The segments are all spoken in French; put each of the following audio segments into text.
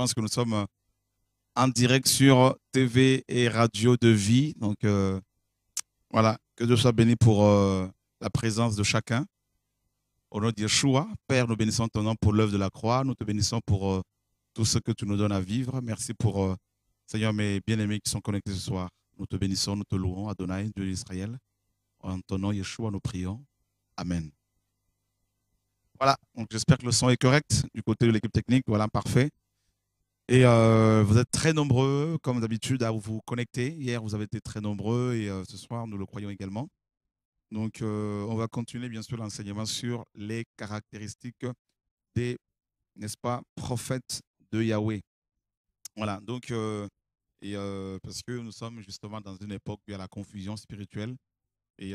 pense que nous sommes en direct sur TV et radio de vie. Donc, voilà, que Dieu soit béni pour la présence de chacun. Au nom de Yeshua, Père, nous bénissons ton nom pour l'œuvre de la croix. Nous te bénissons pour tout ce que tu nous donnes à vivre. Merci pour, Seigneur, mes bien-aimés qui sont connectés ce soir. Nous te bénissons, nous te louons, Adonai, Dieu d'Israël. En ton nom, Yeshua, nous prions. Amen. Voilà, donc j'espère que le son est correct du côté de l'équipe technique. Voilà, parfait. Et vous êtes très nombreux, comme d'habitude, à vous connecter. Hier, vous avez été très nombreux et ce soir, nous le croyons également. Donc, on va continuer, bien sûr, l'enseignement sur les caractéristiques des, n'est-ce pas, prophètes de Yahweh. Voilà, donc, parce que nous sommes justement dans une époque où il y a la confusion spirituelle. Et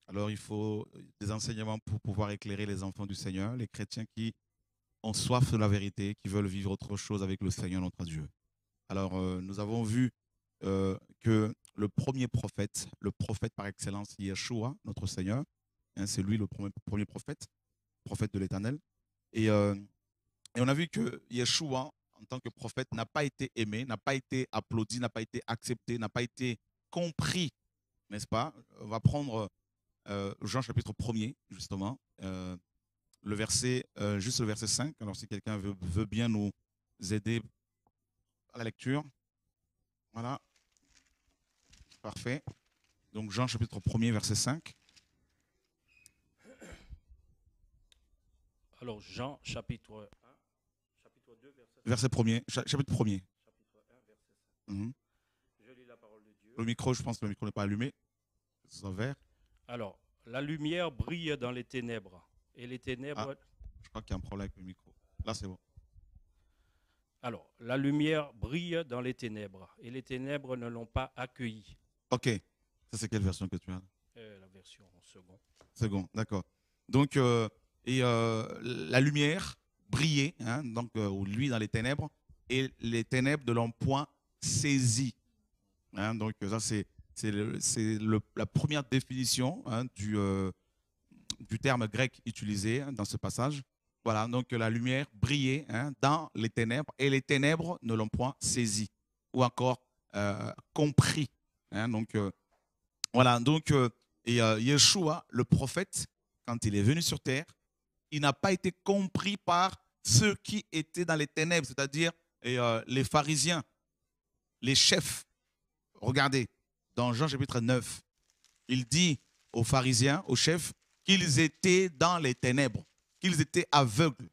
alors, il faut des enseignements pour pouvoir éclairer les enfants du Seigneur, les chrétiens qui ont soif de la vérité, qui veulent vivre autre chose avec le Seigneur, notre Dieu. Alors, nous avons vu que le le prophète par excellence, Yeshua, notre Seigneur, hein, c'est lui le premier prophète de l'Éternel. Et on a vu que Yeshua, en tant que prophète, n'a pas été aimé, n'a pas été applaudi, n'a pas été accepté, n'a pas été compris, n'est-ce pas? On va prendre Jean chapitre 1er, justement, le verset, juste le verset 5. Alors, si quelqu'un veut bien nous aider à la lecture. Voilà. Parfait. Donc, Jean chapitre 1er, verset 5. Alors, Jean chapitre 1, chapitre 2, verset 1er, chapitre 1er. Chapitre 1, verset 5. Mm-hmm. Je lis la parole de Dieu. Le micro, je pense que le micro n'est pas allumé. C'est vert. Alors, la lumière brille dans les ténèbres. Et les ténèbres... Je crois qu'il y a un problème avec le micro. Là, c'est bon. Alors, la lumière brille dans les ténèbres. Et les ténèbres ne l'ont pas accueilli. Ok. Ça, c'est quelle version que tu as? La version en second. Second, d'accord. Donc, la lumière brillait, hein, donc, lui dans les ténèbres, et les ténèbres ne l'ont point saisi. Hein, donc, ça, c'est la première définition, hein, du terme grec utilisé, hein, dans ce passage. Voilà, donc la lumière brillait, hein, dans les ténèbres et les ténèbres ne l'ont point saisi ou encore compris. Hein, donc, voilà, donc, Yeshua, le prophète, quand il est venu sur terre, il n'a pas été compris par ceux qui étaient dans les ténèbres, c'est-à-dire les pharisiens, les chefs. Regardez, dans Jean chapitre 9, il dit aux pharisiens, aux chefs, qu'ils étaient dans les ténèbres, qu'ils étaient aveugles.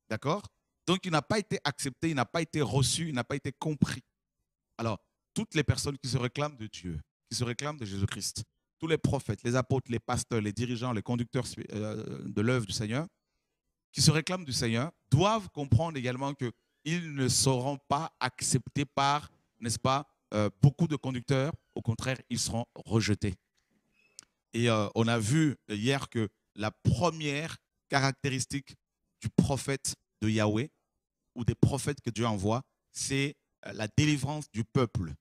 D'accord? Donc, il n'a pas été accepté, il n'a pas été reçu, il n'a pas été compris. Alors, toutes les personnes qui se réclament de Dieu, qui se réclament de Jésus-Christ, tous les prophètes, les apôtres, les pasteurs, les dirigeants, les conducteurs de l'œuvre du Seigneur, qui se réclament du Seigneur, doivent comprendre également qu'ils ne seront pas acceptés par, n'est-ce pas, beaucoup de conducteurs. Au contraire, ils seront rejetés. Et on a vu hier que la première caractéristique du prophète de Yahweh, ou des prophètes que Dieu envoie, c'est la délivrance du peuple.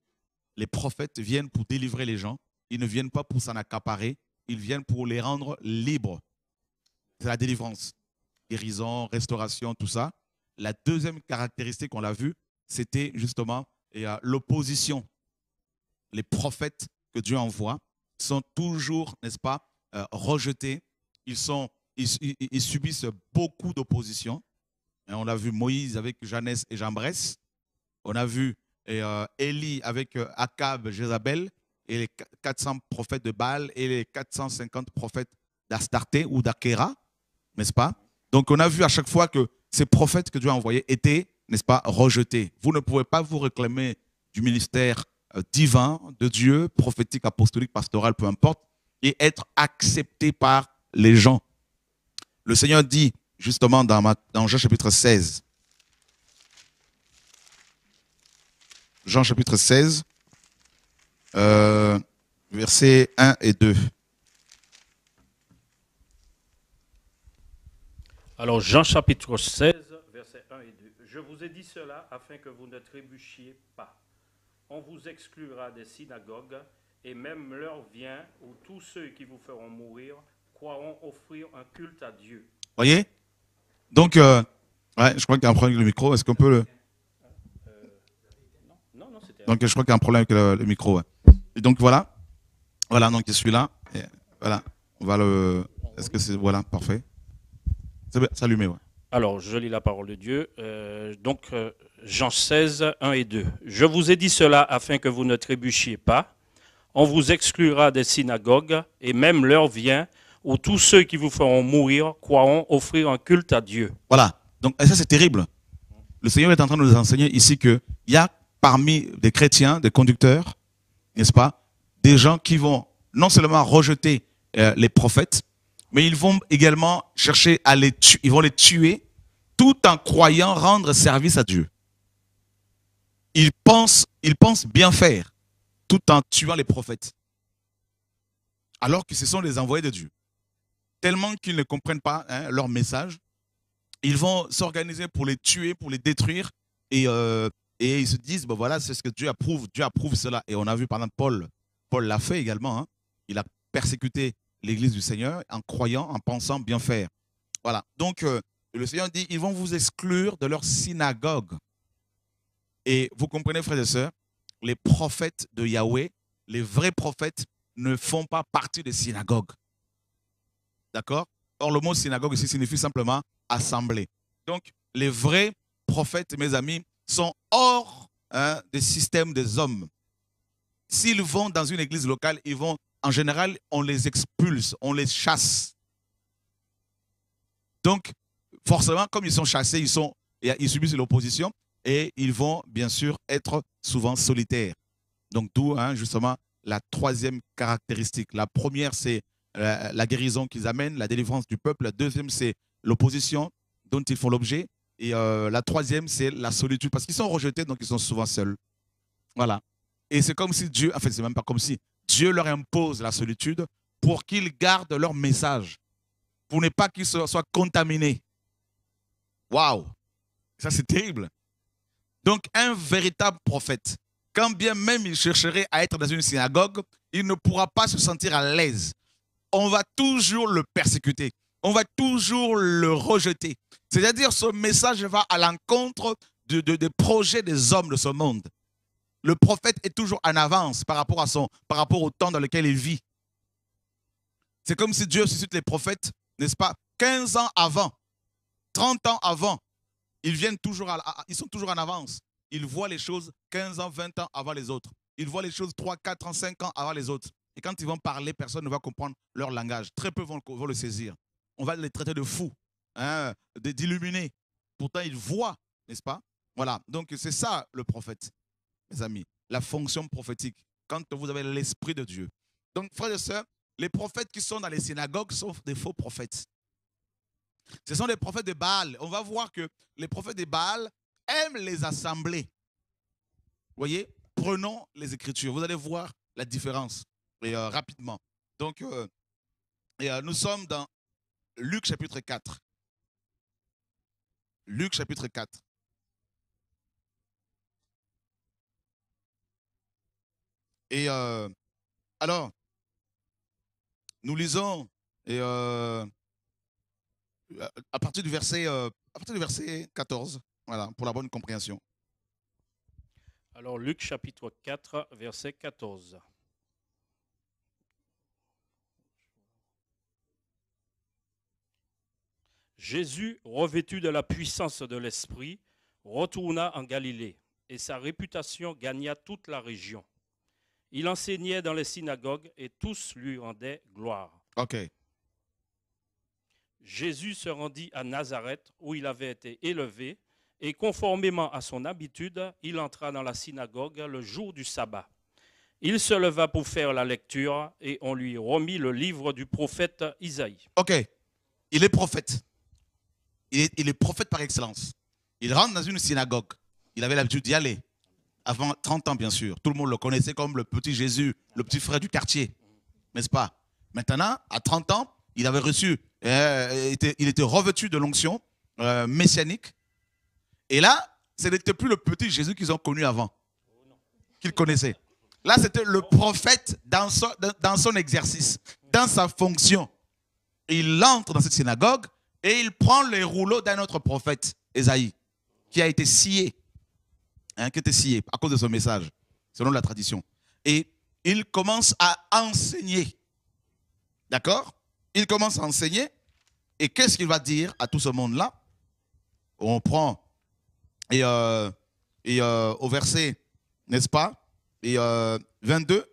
Les prophètes viennent pour délivrer les gens. Ils ne viennent pas pour s'en accaparer. Ils viennent pour les rendre libres. C'est la délivrance. Guérison, restauration, tout ça. La deuxième caractéristique, on l'a vu, c'était justement l'opposition. Les prophètes que Dieu envoie sont toujours, n'est-ce pas, rejetés. Ils subissent beaucoup d'opposition. On a vu Moïse avec Janès et Jambres. On a vu Élie avec Akab, Jézabel, et les 400 prophètes de Baal et les 450 prophètes d'Astarté ou d'Akhéra, n'est-ce pas? Donc on a vu à chaque fois que ces prophètes que Dieu a envoyés étaient, n'est-ce pas, rejetés. Vous ne pouvez pas vous réclamer du ministère divin de Dieu, prophétique, apostolique, pastoral, peu importe, et être accepté par les gens. Le Seigneur dit justement dans Jean chapitre 16, Jean chapitre 16, versets 1 et 2. Alors, Jean chapitre 16, versets 1 et 2. Je vous ai dit cela afin que vous ne trébuchiez pas. On vous exclura des synagogues, et même l'heure vient où tous ceux qui vous feront mourir croiront offrir un culte à Dieu. Voyez? Donc, Ouais, je crois qu'il y a un problème avec le micro. Est-ce qu'on peut le... Non, non, c'était... Donc, je crois qu'il y a un problème avec le micro. Ouais. Et donc, voilà. Voilà, donc, je suis là. Et voilà. On va le... Est-ce que c'est... Voilà, parfait. C'est bien, c'est allumé, ouais. Alors, je lis la parole de Dieu. Jean 16, 1 et 2. Je vous ai dit cela afin que vous ne trébuchiez pas. On vous exclura des synagogues, et même l'heure vient où tous ceux qui vous feront mourir croiront offrir un culte à Dieu. Voilà. Donc, et ça, c'est terrible. Le Seigneur est en train de nous enseigner ici qu'il y a parmi des chrétiens, des conducteurs, n'est-ce pas, des gens qui vont non seulement rejeter les prophètes, mais ils vont également chercher à les tuer, ils vont les tuer tout en croyant rendre service à Dieu. Ils pensent bien faire tout en tuant les prophètes, alors que ce sont les envoyés de Dieu. Tellement qu'ils ne comprennent pas leur message, ils vont s'organiser pour les tuer, pour les détruire, et ils se disent, bon voilà, c'est ce que Dieu approuve cela. Et on a vu par exemple Paul l'a fait également, hein. Il a persécuté l'église du Seigneur en croyant, en pensant bien faire. Voilà, donc le Seigneur dit, ils vont vous exclure de leur synagogue. Et vous comprenez, frères et sœurs, les prophètes de Yahweh, les vrais prophètes, ne font pas partie des synagogues. D'accord? Or, le mot synagogue ici signifie simplement assemblée. Donc, les vrais prophètes, mes amis, sont hors des systèmes des hommes. S'ils vont dans une église locale, ils vont, en général, on les expulse, on les chasse. Donc, forcément, comme ils sont chassés, ils subissent l'opposition et ils vont, bien sûr, être souvent solitaires. Donc, d'où, justement, la troisième caractéristique. La première, c'est la guérison qu'ils amènent, la délivrance du peuple. La deuxième, c'est l'opposition dont ils font l'objet. Et la troisième, c'est la solitude. Parce qu'ils sont rejetés, donc ils sont souvent seuls. Voilà. Et c'est comme si Dieu, en fait, c'est même pas comme si, Dieu leur impose la solitude pour qu'ils gardent leur message, pour ne pas qu'ils soient contaminés. Waouh! Ça, c'est terrible. Donc, un véritable prophète, quand bien même il chercherait à être dans une synagogue, il ne pourra pas se sentir à l'aise. On va toujours le persécuter. On va toujours le rejeter. C'est-à-dire, ce message va à l'encontre des projets des hommes de ce monde. Le prophète est toujours en avance par rapport au temps dans lequel il vit. C'est comme si Dieu suscite les prophètes, n'est-ce pas, 15 ans avant, 30 ans avant. Ils sont toujours en avance. Ils voient les choses 15 ans, 20 ans avant les autres. Ils voient les choses 3, 4 ans, 5 ans avant les autres. Et quand ils vont parler, personne ne va comprendre leur langage. Très peu vont le saisir. On va les traiter de fous, d'illuminés. Pourtant, ils voient, n'est-ce pas? Voilà, donc c'est ça le prophète, mes amis. La fonction prophétique, quand vous avez l'esprit de Dieu. Donc, frères et sœurs, les prophètes qui sont dans les synagogues sont des faux prophètes. Ce sont des prophètes de Baal. On va voir que les prophètes de Baal aiment les assemblées. Vous voyez? Prenons les Écritures. Vous allez voir la différence rapidement. Donc, nous sommes dans Luc chapitre 4. Luc chapitre 4. Et alors, nous lisons à partir du verset 14, voilà, pour la bonne compréhension. Alors, Luc chapitre 4, verset 14. Jésus, revêtu de la puissance de l'Esprit, retourna en Galilée, et sa réputation gagna toute la région. Il enseignait dans les synagogues, et tous lui rendaient gloire. OK. Jésus se rendit à Nazareth, où il avait été élevé, et conformément à son habitude, il entra dans la synagogue le jour du sabbat. Il se leva pour faire la lecture, et on lui remit le livre du prophète Isaïe. OK. Il est prophète. Il est prophète par excellence. Il rentre dans une synagogue. Il avait l'habitude d'y aller. Avant 30 ans, bien sûr. Tout le monde le connaissait comme le petit Jésus, le petit frère du quartier. N'est-ce pas? Maintenant, à 30 ans, il avait reçu, il était revêtu de l'onction messianique. Et là, ce n'était plus le petit Jésus qu'ils ont connu avant, qu'ils connaissaient. Là, c'était le prophète dans son exercice, dans sa fonction. Il entre dans cette synagogue et il prend les rouleaux d'un autre prophète. Ésaïe, qui a été scié, qui a été scié à cause de ce message, selon la tradition. Et il commence à enseigner. D'accord? Il commence à enseigner. Et qu'est-ce qu'il va dire à tout ce monde-là? On prend au verset, n'est-ce pas? Et 22,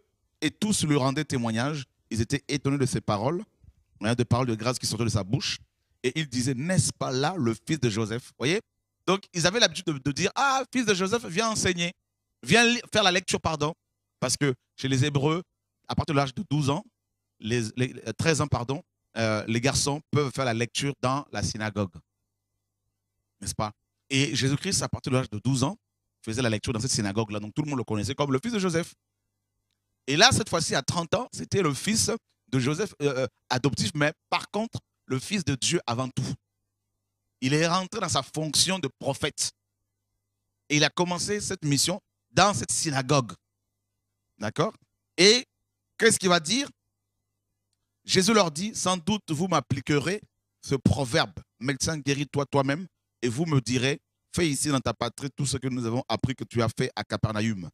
et tous lui rendaient témoignage. Ils étaient étonnés de ses paroles, de paroles de grâce qui sortaient de sa bouche. Et ils disaient, n'est-ce pas là le fils de Joseph? Vous voyez? Donc, ils avaient l'habitude de dire, ah, fils de Joseph, viens enseigner, viens faire la lecture, pardon. Parce que chez les Hébreux, à partir de l'âge de 12 ans, 13 ans, pardon, les garçons peuvent faire la lecture dans la synagogue. N'est-ce pas? Et Jésus-Christ, à partir de l'âge de 12 ans, faisait la lecture dans cette synagogue-là. Donc, tout le monde le connaissait comme le fils de Joseph. Et là, cette fois-ci, à 30 ans, c'était le fils de Joseph adoptif, mais par contre, le fils de Dieu avant tout. Il est rentré dans sa fonction de prophète. Et il a commencé cette mission dans cette synagogue. D'accord? Et qu'est-ce qu'il va dire? Jésus leur dit, sans doute vous m'appliquerez ce proverbe, médecin guéris-toi toi-même, et vous me direz, fais ici dans ta patrie tout ce que nous avons appris que tu as fait à Capernaüm.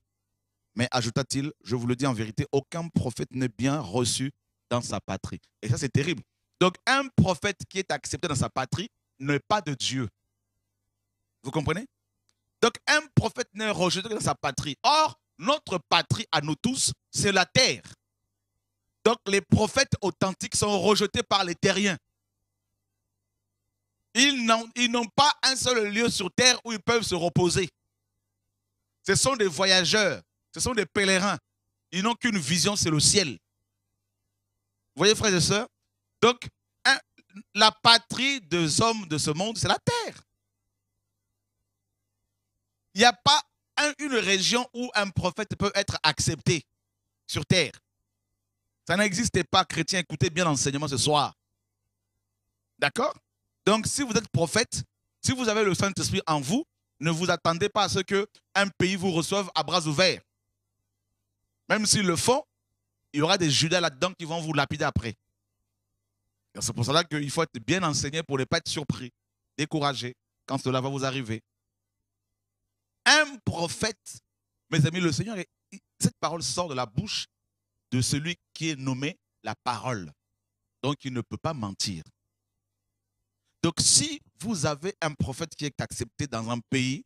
Mais ajouta-t-il, je vous le dis en vérité, aucun prophète n'est bien reçu dans sa patrie. Et ça, c'est terrible. Donc, un prophète qui est accepté dans sa patrie n'est pas de Dieu. Vous comprenez? Donc, un prophète n'est rejeté dans sa patrie. Or, notre patrie à nous tous, c'est la terre. Donc, les prophètes authentiques sont rejetés par les terriens. Ils n'ont pas un seul lieu sur terre où ils peuvent se reposer. Ce sont des voyageurs, ce sont des pèlerins. Ils n'ont qu'une vision, c'est le ciel. Vous voyez, frères et sœurs? Donc, la patrie des hommes de ce monde, c'est la terre. Il n'y a pas une région où un prophète peut être accepté sur terre. Ça n'existait pas, chrétiens. Écoutez bien l'enseignement ce soir. D'accord? Donc, si vous êtes prophète, si vous avez le Saint-Esprit en vous, ne vous attendez pas à ce qu'un pays vous reçoive à bras ouverts. Même s'ils le font, il y aura des Judas là-dedans qui vont vous lapider après. C'est pour cela qu'il faut être bien enseigné pour ne pas être surpris, découragé quand cela va vous arriver. Un prophète, mes amis, le Seigneur, cette parole sort de la bouche de celui qui est nommé la parole. Donc, il ne peut pas mentir. Donc, si vous avez un prophète qui est accepté dans un pays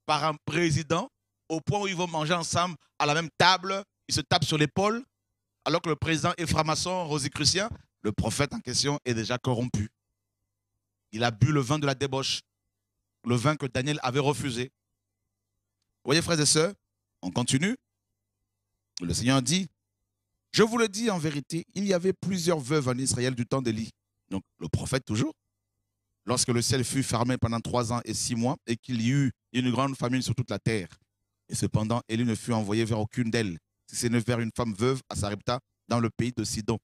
par un président, au point où ils vont manger ensemble à la même table, ils se tapent sur l'épaule, alors que le président est franc-maçon, rosicrucien, le prophète en question est déjà corrompu. Il a bu le vin de la débauche, le vin que Daniel avait refusé. Vous voyez, frères et sœurs, on continue. Le Seigneur dit, je vous le dis en vérité, il y avait plusieurs veuves en Israël du temps d'Élie. Donc, le prophète toujours. Lorsque le ciel fut fermé pendant 3 ans et 6 mois et qu'il y eut une grande famine sur toute la terre. Et cependant, Élie ne fut envoyé vers aucune d'elles, si ce n'est vers une femme veuve à Sarepta dans le pays de Sidon.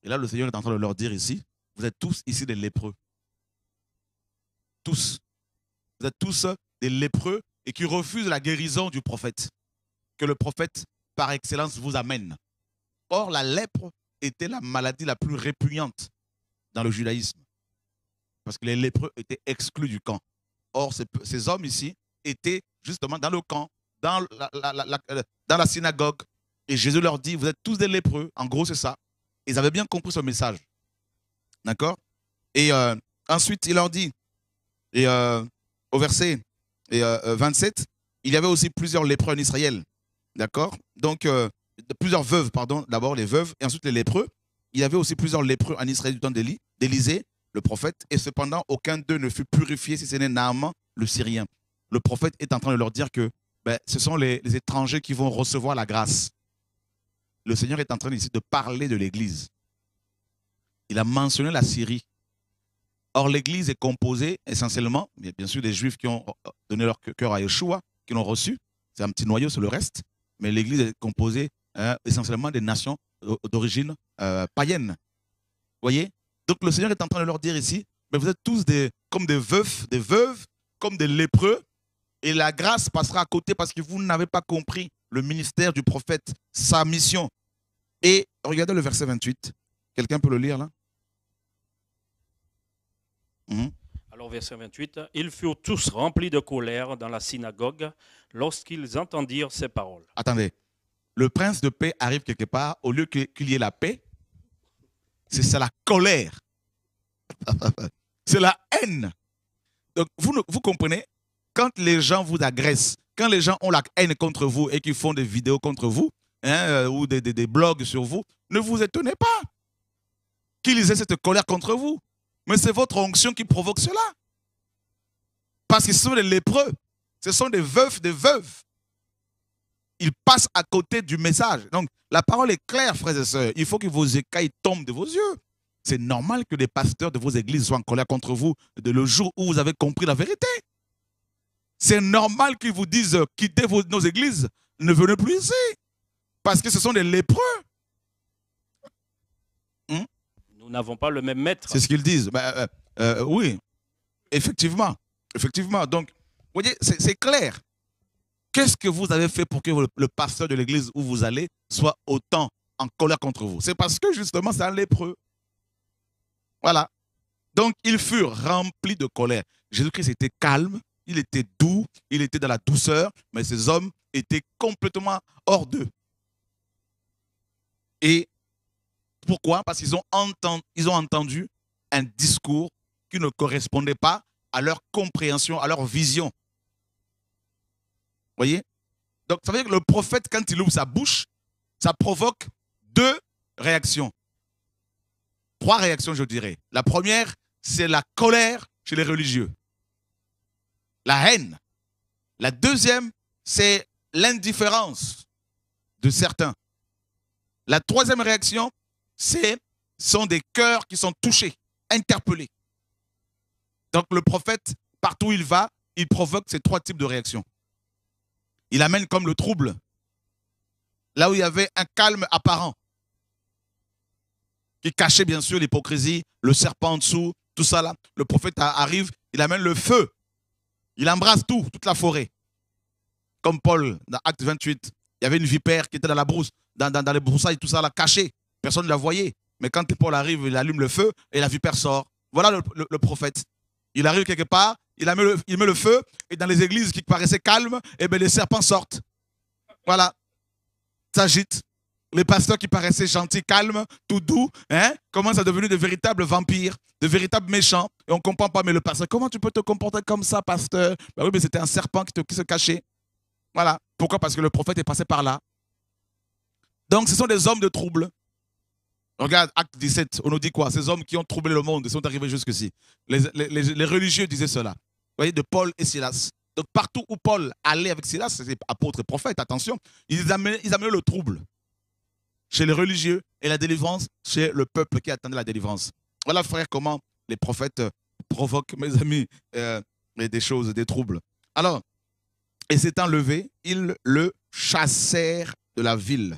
Et là, le Seigneur est en train de leur dire ici, vous êtes tous ici des lépreux. Tous. Vous êtes tous des lépreux et qui refusent la guérison du prophète, que le prophète, par excellence, vous amène. Or, la lèpre était la maladie la plus répugnante dans le judaïsme. Parce que les lépreux étaient exclus du camp. Or, ces hommes ici étaient justement dans le camp, dans la synagogue. Et Jésus leur dit, vous êtes tous des lépreux. En gros, c'est ça. Ils avaient bien compris ce message. D'accord? Et ensuite, il leur dit, et, au verset 27, il y avait aussi plusieurs lépreux en Israël. D'accord? Donc, plusieurs veuves, pardon, d'abord les veuves, et ensuite les lépreux. Il y avait aussi plusieurs lépreux en Israël du temps d'Élisée, le prophète, et cependant, aucun d'eux ne fut purifié si ce n'est Naaman, le Syrien. Le prophète est en train de leur dire que ce sont les étrangers qui vont recevoir la grâce. Le Seigneur est en train ici de parler de l'Église. Il a mentionné la Syrie. Or, l'Église est composée essentiellement, bien sûr, des Juifs qui ont donné leur cœur à Yeshua, qui l'ont reçu. C'est un petit noyau, c'est le reste. Mais l'Église est composée essentiellement des nations d'origine païenne. Vous voyez? Donc, le Seigneur est en train de leur dire ici, mais vous êtes tous comme des veuves, comme des lépreux, et la grâce passera à côté parce que vous n'avez pas compris le ministère du prophète, sa mission. Et regardez le verset 28. Quelqu'un peut le lire là? Alors au verset 28, « Ils furent tous remplis de colère dans la synagogue lorsqu'ils entendirent ces paroles. » Attendez. Le prince de paix arrive quelque part, au lieu qu'il y ait la paix, c'est la colère. C'est la haine. Donc, vous comprenez, quand les gens vous agressent, quand les gens ont la haine contre vous et qu'ils font des vidéos contre vous, hein, ou des blogs sur vous, ne vous étonnez pas qu'ils aient cette colère contre vous. Mais c'est votre onction qui provoque cela. Parce qu'ils sont des lépreux. Ce sont des veufs, des veuves. Ils passent à côté du message. Donc, la parole est claire, frères et sœurs. Il faut que vos écailles tombent de vos yeux. C'est normal que les pasteurs de vos églises soient en colère contre vous de le jour où vous avez compris la vérité. C'est normal qu'ils vous disent quittez nos églises, ne venez plus ici. Parce que ce sont des lépreux. Nous n'avons pas le même maître. C'est ce qu'ils disent. Oui, effectivement. Effectivement. Donc, vous voyez, c'est clair. Qu'est-ce que vous avez fait pour que le pasteur de l'église où vous allez soit autant en colère contre vous? C'est parce que justement, c'est un lépreux. Voilà. Donc, ils furent remplis de colère. Jésus-Christ était calme, il était doux, il était dans la douceur, mais ces hommes étaient complètement hors d'eux. Et pourquoi? Parce qu'ils ont entendu un discours qui ne correspondait pas à leur compréhension, à leur vision. Vous voyez? Donc, ça veut dire que le prophète, quand il ouvre sa bouche, ça provoque 2 réactions. 3 réactions, je dirais. La première, c'est la colère chez les religieux. La haine. La deuxième, c'est l'indifférence de certains. La troisième réaction, sont des cœurs qui sont touchés, interpellés. Donc le prophète, partout où il va, il provoque ces 3 types de réactions. Il amène comme le trouble, là où il y avait un calme apparent, qui cachait bien sûr l'hypocrisie, le serpent en dessous, tout ça là. Le prophète arrive, il amène le feu, il embrasse toute la forêt. Comme Paul, dans Acte 28, il y avait une vipère qui était dans la brousse, dans les broussailles, tout ça là, caché. Personne ne la voyait. Mais quand Paul arrive, il allume le feu et la vipère sort. Voilà le prophète. Il arrive quelque part, il met le feu, et dans les églises qui paraissaient calmes, eh bien, les serpents sortent. Voilà. S'agite. Les pasteurs qui paraissaient gentils, calmes, tout doux, hein, commencent à devenir de véritables vampires, de véritables méchants. Et on ne comprend pas, mais le pasteur, comment tu peux te comporter comme ça, pasteur? Ben oui, mais c'était un serpent qui se cachait. Voilà. Pourquoi? Parce que le prophète est passé par là. Donc, ce sont des hommes de trouble. Regarde, Acte 17, on nous dit quoi? Ces hommes qui ont troublé le monde, ils sont arrivés jusqu'ici. Les religieux disaient cela. Vous voyez, de Paul et Silas. Donc, partout où Paul allait avec Silas, c'était apôtres et prophètes, attention, ils amenaient le trouble chez les religieux et la délivrance chez le peuple qui attendait la délivrance. Voilà, frère, comment les prophètes provoquent, mes amis, des choses, des troubles. Alors, et s'étant levé, ils le chassèrent de la ville.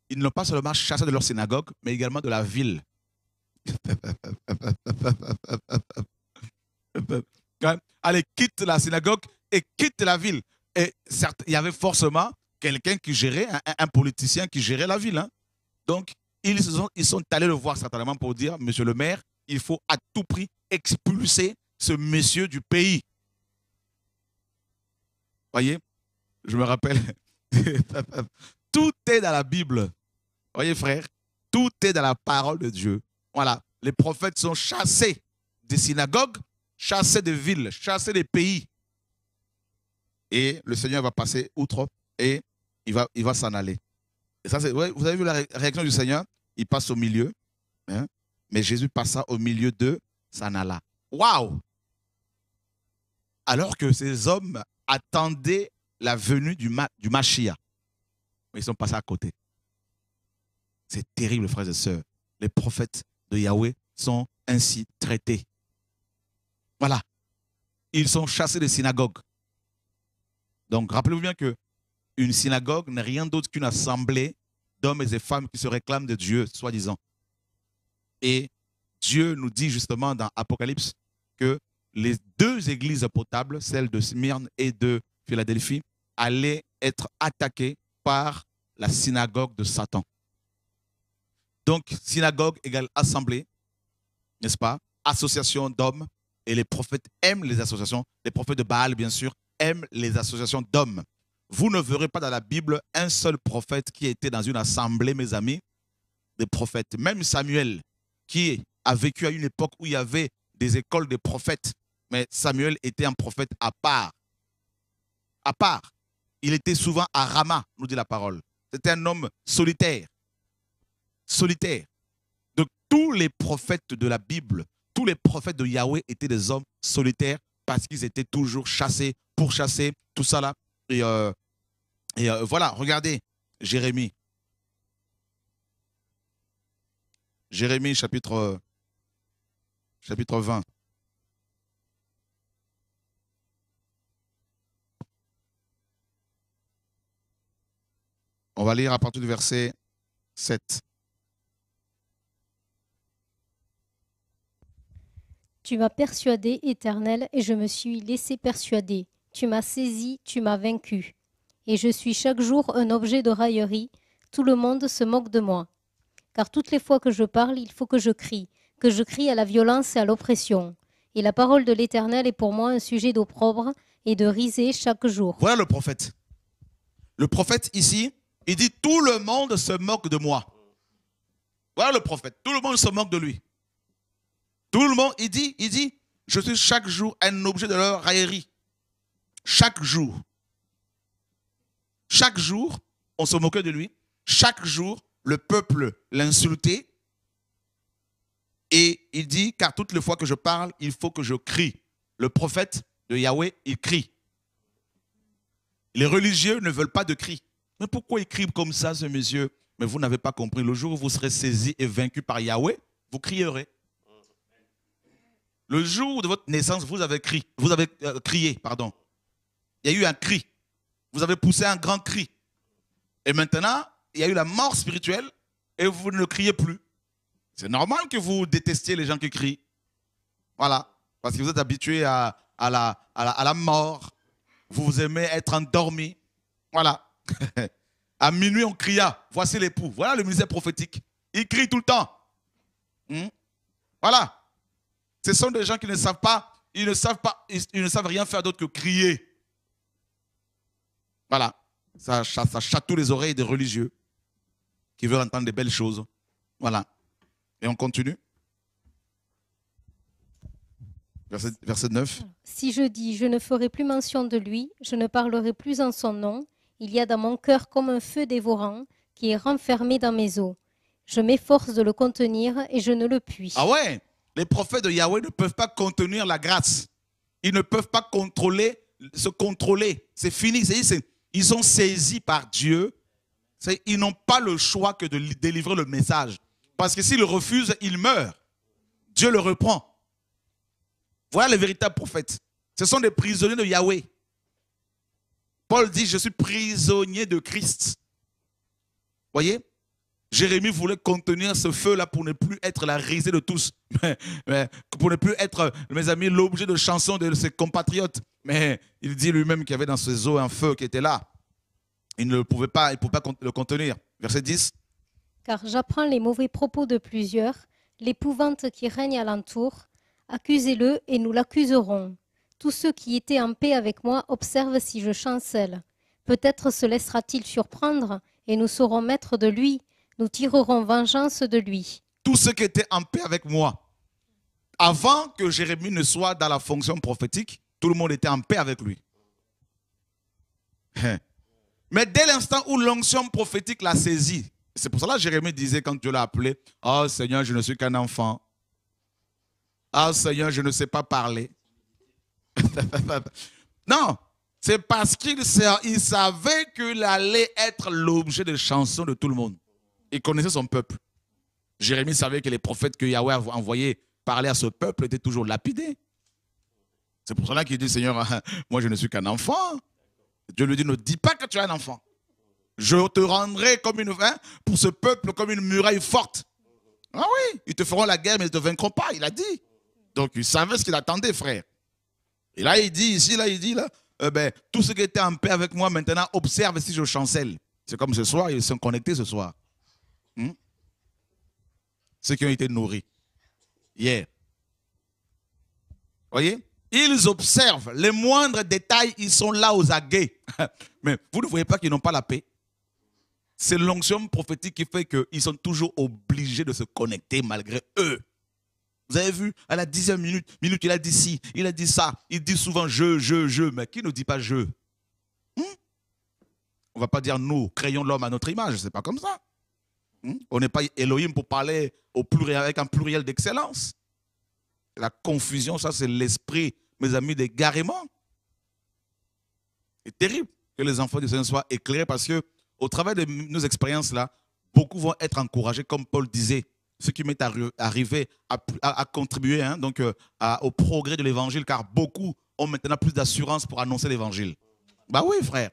Ils n'ont pas seulement chassé de leur synagogue, mais également de la ville. Allez, quitte la synagogue et quitte la ville. Et certes, il y avait forcément quelqu'un qui gérait, un politicien qui gérait la ville. Hein. Donc, ils sont allés le voir certainement pour dire, monsieur le maire, il faut à tout prix expulser ce monsieur du pays. Voyez, je me rappelle, tout est dans la Bible. Voyez, frère, tout est dans la parole de Dieu. Voilà, les prophètes sont chassés des synagogues, chassés des villes, chassés des pays. Et le Seigneur va passer outre et il va s'en aller. Et ça, ouais, vous avez vu la réaction du Seigneur? Il passe au milieu, hein? Mais Jésus passa au milieu d'eux, s'en alla. Waouh! Alors que ces hommes attendaient la venue du Mashiach. Ils sont passés à côté. C'est terrible, frères et sœurs. Les prophètes de Yahweh sont ainsi traités. Voilà. Ils sont chassés des synagogues. Donc, rappelez-vous bien qu'une synagogue n'est rien d'autre qu'une assemblée d'hommes et de femmes qui se réclament de Dieu, soi-disant. Et Dieu nous dit justement dans Apocalypse que les 2 églises potables, celle de Smyrne et de Philadelphie, allaient être attaquées par la synagogue de Satan. Donc, synagogue égale assemblée, n'est-ce pas? Association d'hommes Et les prophètes aiment les associations. Les prophètes de Baal, bien sûr, aiment les associations d'hommes. Vous ne verrez pas dans la Bible un seul prophète qui était dans une assemblée, mes amis, des prophètes. Même Samuel, qui a vécu à une époque où il y avait des écoles de prophètes. Mais Samuel était un prophète à part. À part. Il était souvent à Rama, nous dit la parole. C'était un homme solitaire. Solitaire. Donc tous les prophètes de la Bible, tous les prophètes de Yahweh étaient des hommes solitaires parce qu'ils étaient toujours chassés, pourchassés, tout ça là. Et voilà, regardez, Jérémie. Jérémie chapitre 20. On va lire à partir du verset 7. Tu m'as persuadé, Éternel, et je me suis laissé persuader. Tu m'as saisi, tu m'as vaincu. Et je suis chaque jour un objet de raillerie. Tout le monde se moque de moi. Car toutes les fois que je parle, il faut que je crie à la violence et à l'oppression. Et la parole de l'Éternel est pour moi un sujet d'opprobre et de risée chaque jour. Voilà le prophète. Le prophète ici, il dit tout le monde se moque de moi. Voilà le prophète. Tout le monde se moque de lui. Tout le monde, il dit, je suis chaque jour un objet de leur raillerie. Chaque jour. Chaque jour, on se moquait de lui. Chaque jour, le peuple l'insultait. Et il dit, car toutes les fois que je parle, il faut que je crie. Le prophète de Yahweh, il crie. Les religieux ne veulent pas de cris. Mais pourquoi il crie comme ça, ce monsieur? Mais vous n'avez pas compris. Le jour où vous serez saisi et vaincu par Yahweh, vous crierez. Le jour de votre naissance, vous avez crié. Il y a eu un cri. Vous avez poussé un grand cri. Et maintenant, il y a eu la mort spirituelle et vous ne criez plus. C'est normal que vous détestiez les gens qui crient. Voilà. Parce que vous êtes habitués à la mort. Vous aimez être endormi. Voilà. À minuit, on cria. Voici l'époux. Voilà le ministère prophétique. Il crie tout le temps. Voilà. Ce sont des gens qui ne savent pas, ils ne savent rien faire d'autre que crier. Voilà. Ça chatouille les oreilles des religieux qui veulent entendre des belles choses. Voilà. Et on continue. Verset 9. Si je dis, je ne ferai plus mention de lui, je ne parlerai plus en son nom, il y a dans mon cœur comme un feu dévorant qui est renfermé dans mes os. Je m'efforce de le contenir et je ne le puis. Ah ouais, les prophètes de Yahweh ne peuvent pas contenir la grâce. Ils ne peuvent pas se contrôler. C'est fini. Ils sont saisis par Dieu. Ils n'ont pas le choix que de délivrer le message. Parce que s'ils refusent, ils meurent. Dieu le reprend. Voilà les véritables prophètes. Ce sont des prisonniers de Yahweh. Paul dit, je suis prisonnier de Christ. Voyez? Jérémie voulait contenir ce feu-là pour ne plus être la risée de tous. Pour ne plus être, mes amis, l'objet de chansons de ses compatriotes. Mais il dit lui-même qu'il y avait dans ses os un feu qui était là. Il ne pouvait pas le contenir. Verset 10. Car j'apprends les mauvais propos de plusieurs, l'épouvante qui règne alentour. Accusez-le et nous l'accuserons. Tous ceux qui étaient en paix avec moi observent si je chancelle. Peut-être se laissera-t-il surprendre et nous saurons maître de lui. Nous tirerons vengeance de lui. Tous ceux qui étaient en paix avec moi, avant que Jérémie ne soit dans la fonction prophétique, tout le monde était en paix avec lui. Mais dès l'instant où l'onction prophétique l'a saisi, c'est pour cela que Jérémie disait quand Dieu l'a appelé, « Oh Seigneur, je ne suis qu'un enfant. Oh Seigneur, je ne sais pas parler. » Non, c'est parce qu'il savait qu'il allait être l'objet de chansons de tout le monde. Il connaissait son peuple. Jérémie savait que les prophètes que Yahweh a envoyés parler à ce peuple étaient toujours lapidés. C'est pour cela qu'il dit, Seigneur, moi je ne suis qu'un enfant. Dieu lui dit, ne dis pas que tu es un enfant. Je te rendrai comme pour ce peuple comme une muraille forte. Ah oui, ils te feront la guerre, mais ils ne te vaincront pas, il a dit. Donc il savait ce qu'il attendait, frère. Et là, il dit ici, tous ceux qui étaient en paix avec moi, maintenant, observent si je chancelle. C'est comme ce soir, ils sont connectés ce soir. Ceux qui ont été nourris hier. Voyez? Ils observent les moindres détails, ils sont là aux aguets. Mais vous ne voyez pas qu'ils n'ont pas la paix? C'est l'onction prophétique qui fait qu'ils sont toujours obligés de se connecter malgré eux. Vous avez vu, à la 10e minute, il a dit ci, il a dit ça. Il dit souvent je. Mais qui ne dit pas je? On ne va pas dire nous créons l'homme à notre image, c'est pas comme ça. On n'est pas Elohim pour parler au pluriel, avec un pluriel d'excellence. La confusion, ça c'est l'esprit, mes amis, d'égarement. C'est terrible que les enfants du Seigneur soient éclairés parce que au travers de nos expériences-là, beaucoup vont être encouragés, comme Paul disait, ce qui m'est arrivé à contribuer au progrès de l'évangile, car beaucoup ont maintenant plus d'assurance pour annoncer l'évangile. Bah oui, frère.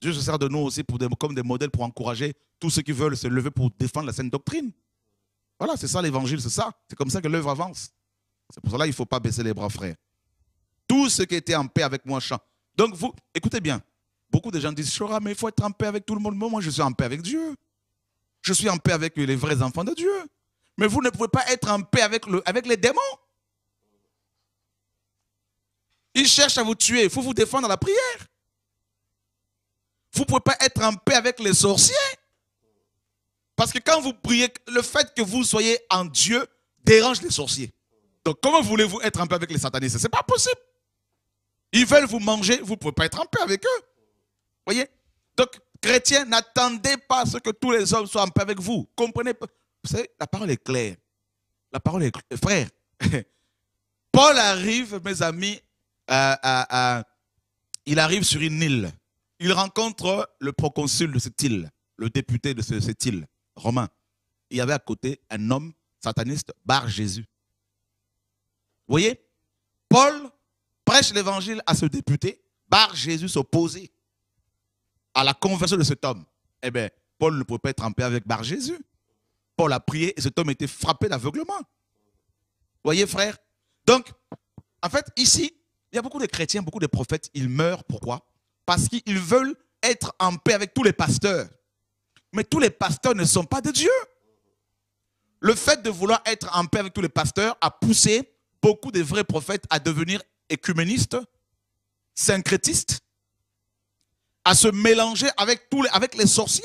Dieu se sert de nous aussi comme des modèles pour encourager tous ceux qui veulent se lever pour défendre la saine doctrine. Voilà, c'est ça l'évangile, c'est ça. C'est comme ça que l'œuvre avance. C'est pour cela qu'il ne faut pas baisser les bras, frère. Tous ceux qui étaient en paix avec moi chantent. Donc vous, écoutez bien. Beaucoup de gens disent, Chora, mais il faut être en paix avec tout le monde. Moi, je suis en paix avec Dieu. Je suis en paix avec les vrais enfants de Dieu. Mais vous ne pouvez pas être en paix avec les démons. Ils cherchent à vous tuer. Il faut vous défendre dans la prière. Vous ne pouvez pas être en paix avec les sorciers. Parce que quand vous priez, le fait que vous soyez en Dieu dérange les sorciers. Donc comment voulez-vous être en paix avec les satanistes? Ce n'est pas possible. Ils veulent vous manger, vous ne pouvez pas être en paix avec eux. Voyez? Donc, chrétiens, n'attendez pas à ce que tous les hommes soient en paix avec vous. Comprenez? Vous savez, la parole est claire. La parole est claire. Frère, Paul arrive, mes amis, il arrive sur une île. Il rencontre le proconsul de cette île, le député de cette île, romain. Il y avait à côté un homme sataniste, Bar Jésus. Vous voyez? Paul prêche l'évangile à ce député. Bar Jésus s'opposait à la conversion de cet homme. Eh bien, Paul ne pouvait pas être en paix avec Bar Jésus. Paul a prié et cet homme était frappé d'aveuglement. Vous voyez, frère? Donc, en fait, ici, il y a beaucoup de chrétiens, beaucoup de prophètes, ils meurent. Pourquoi? Parce qu'ils veulent être en paix avec tous les pasteurs. Mais tous les pasteurs ne sont pas de Dieu. Le fait de vouloir être en paix avec tous les pasteurs a poussé beaucoup de vrais prophètes à devenir écuménistes, syncrétistes, à se mélanger avec les sorciers.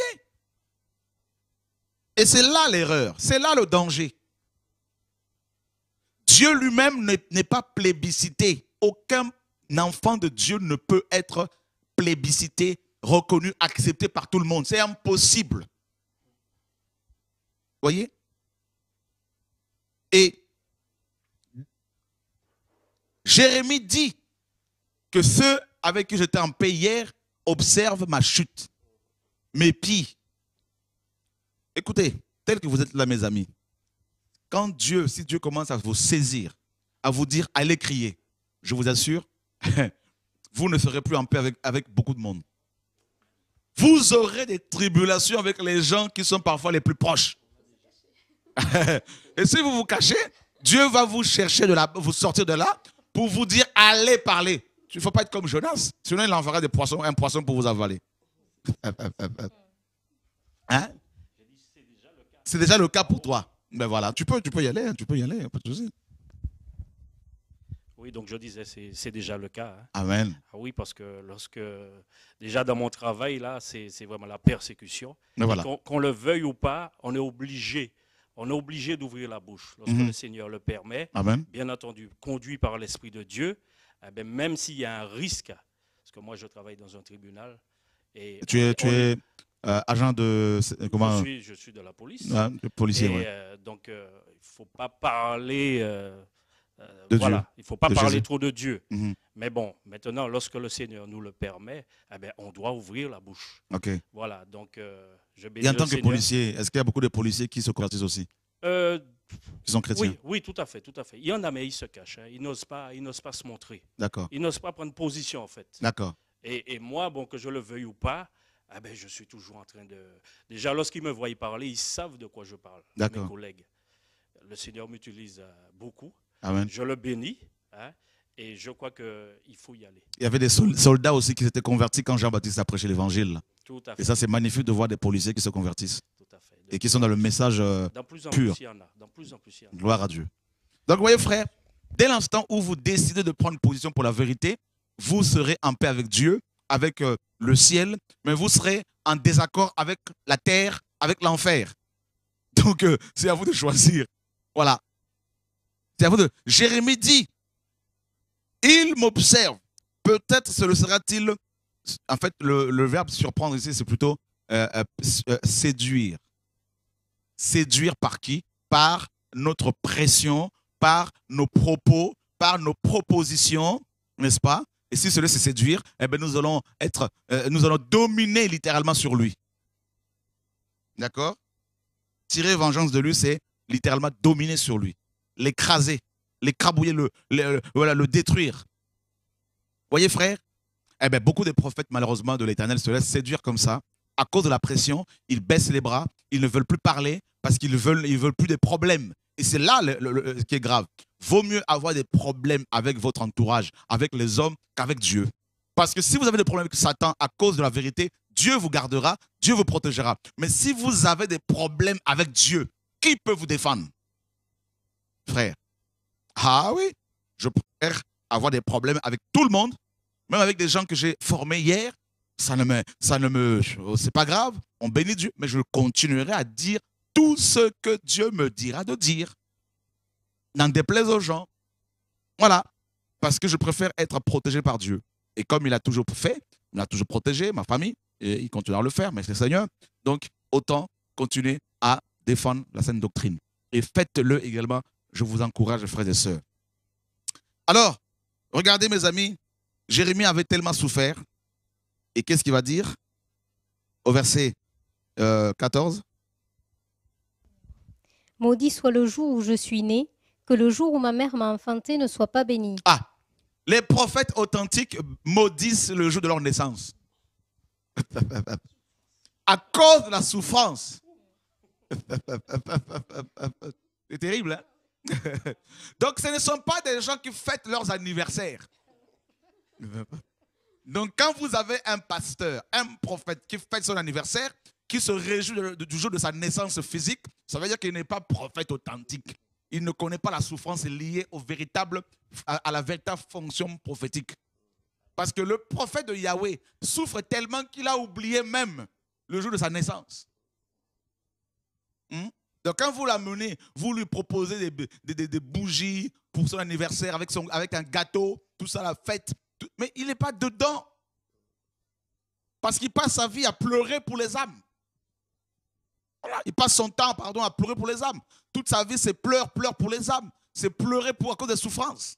Et c'est là l'erreur, c'est là le danger. Dieu lui-même n'est pas plébiscité. Aucun enfant de Dieu ne peut être plébiscité, reconnu, accepté par tout le monde. C'est impossible. Voyez? Et Jérémie dit que ceux avec qui j'étais en paix hier observent ma chute, mes pieds. Écoutez, tel que vous êtes là, mes amis, si Dieu commence à vous saisir, à vous dire, allez crier, je vous assure, vous ne serez plus en paix avec beaucoup de monde. Vous aurez des tribulations avec les gens qui sont parfois les plus proches. Et si vous vous cachez, Dieu va vous chercher vous sortir de là pour vous dire, allez parler. Il ne faut pas être comme Jonas, sinon il enverra un poisson pour vous avaler. Hein? C'est déjà le cas pour toi. Ben voilà, tu peux y aller, pas de souci. Oui, donc je disais, c'est déjà le cas. Hein. Amen. Ah oui, parce que déjà dans mon travail, là, c'est vraiment la persécution. Voilà. Qu'on le veuille ou pas, on est obligé d'ouvrir la bouche lorsque le Seigneur le permet. Amen. Bien entendu, conduit par l'Esprit de Dieu, eh bien, même s'il y a un risque, parce que moi je travaille dans un tribunal. Et tu es agent de... Comment? Je suis de la police. Policier, et, ouais. Donc, il ne faut pas parler... de voilà, Dieu. il ne faut pas de parler Jésus. trop de Dieu. Mm-hmm. Mais bon, maintenant, lorsque le Seigneur nous le permet, eh bien, on doit ouvrir la bouche. Ok. Voilà, donc je bénis Et en le tant que Seigneur. policier, est-ce qu'il y a beaucoup de policiers qui se convertissent aussi? Qui sont chrétiens? Oui, tout à fait, tout à fait. Il y en a, mais ils se cachent. Hein. Ils n'osent pas se montrer. D'accord. Ils n'osent pas prendre position, en fait. D'accord. Et moi, bon, que je le veuille ou pas, eh ben, je suis toujours en train de... Déjà, lorsqu'ils me voient parler, ils savent de quoi je parle, mes collègues. Le Seigneur m'utilise beaucoup. Amen. Je le bénis, hein, et je crois qu'il faut y aller. Il y avait des soldats aussi qui s'étaient convertis quand Jean-Baptiste a prêché l'évangile. Tout à fait. Et ça, c'est magnifique de voir des policiers qui se convertissent. Tout à fait. Et qui sont dans le message dans plus en pur. Plus, il y en a. Dans plus en plus, il y en a. Gloire à Dieu. Donc, vous voyez, frère, Dès l'instant où vous décidez de prendre position pour la vérité, vous serez en paix avec Dieu, avec le ciel, mais vous serez en désaccord avec la terre, avec l'enfer. Donc, c'est à vous de choisir. Voilà. C'est à vous de... Jérémie dit, il m'observe. Peut-être se le sera-t-il. En fait, le verbe surprendre ici, c'est plutôt séduire. Séduire par qui? Par notre pression, par nos propos, par nos propositions, n'est-ce pas? Et si cela c'est séduire, eh bien, nous allons dominer littéralement sur lui. D'accord? Tirer vengeance de lui, c'est littéralement dominer sur lui, l'écraser, l'écrabouiller, le détruire. Voyez, frère? Eh bien, beaucoup de prophètes, malheureusement, de l'Éternel se laissent séduire comme ça. À cause de la pression, ils baissent les bras, ils ne veulent plus parler parce qu'ils veulent plus de problèmes. Et c'est là ce qui est grave. Vaut mieux avoir des problèmes avec votre entourage, avec les hommes, qu'avec Dieu. Parce que si vous avez des problèmes avec Satan à cause de la vérité, Dieu vous gardera, Dieu vous protégera. Mais si vous avez des problèmes avec Dieu, qui peut vous défendre? Frère. Ah oui, je préfère avoir des problèmes avec tout le monde, même avec des gens que j'ai formés hier. C'est pas grave, on bénit Dieu, mais je continuerai à dire tout ce que Dieu me dira de dire. N'en déplaise aux gens. Voilà. Parce que je préfère être protégé par Dieu. Et comme il a toujours fait, il a toujours protégé ma famille, et il continuera à le faire, mais c'est le Seigneur. Donc, autant continuer à défendre la saine doctrine. Et faites-le également, je vous encourage, frères et sœurs. Alors, regardez mes amis, Jérémie avait tellement souffert. Et qu'est-ce qu'il va dire au verset 14? Maudit soit le jour où je suis né, que le jour où ma mère m'a enfanté ne soit pas béni. Ah, les prophètes authentiques maudissent le jour de leur naissance. À cause de la souffrance. C'est terrible, hein? Donc, ce ne sont pas des gens qui fêtent leurs anniversaires. Donc, quand vous avez un pasteur, un prophète qui fête son anniversaire, qui se réjouit du jour de sa naissance physique, ça veut dire qu'il n'est pas prophète authentique. Il ne connaît pas la souffrance liée à la véritable fonction prophétique. Parce que le prophète de Yahweh souffre tellement qu'il a oublié même le jour de sa naissance. Donc, quand vous l'amenez, vous lui proposez des bougies pour son anniversaire avec un gâteau, tout ça, la fête. Mais il n'est pas dedans. Parce qu'il passe sa vie à pleurer pour les âmes. Voilà. Il passe son temps, à pleurer pour les âmes. Toute sa vie, c'est pleurer pour les âmes. C'est pleurer à cause des souffrances.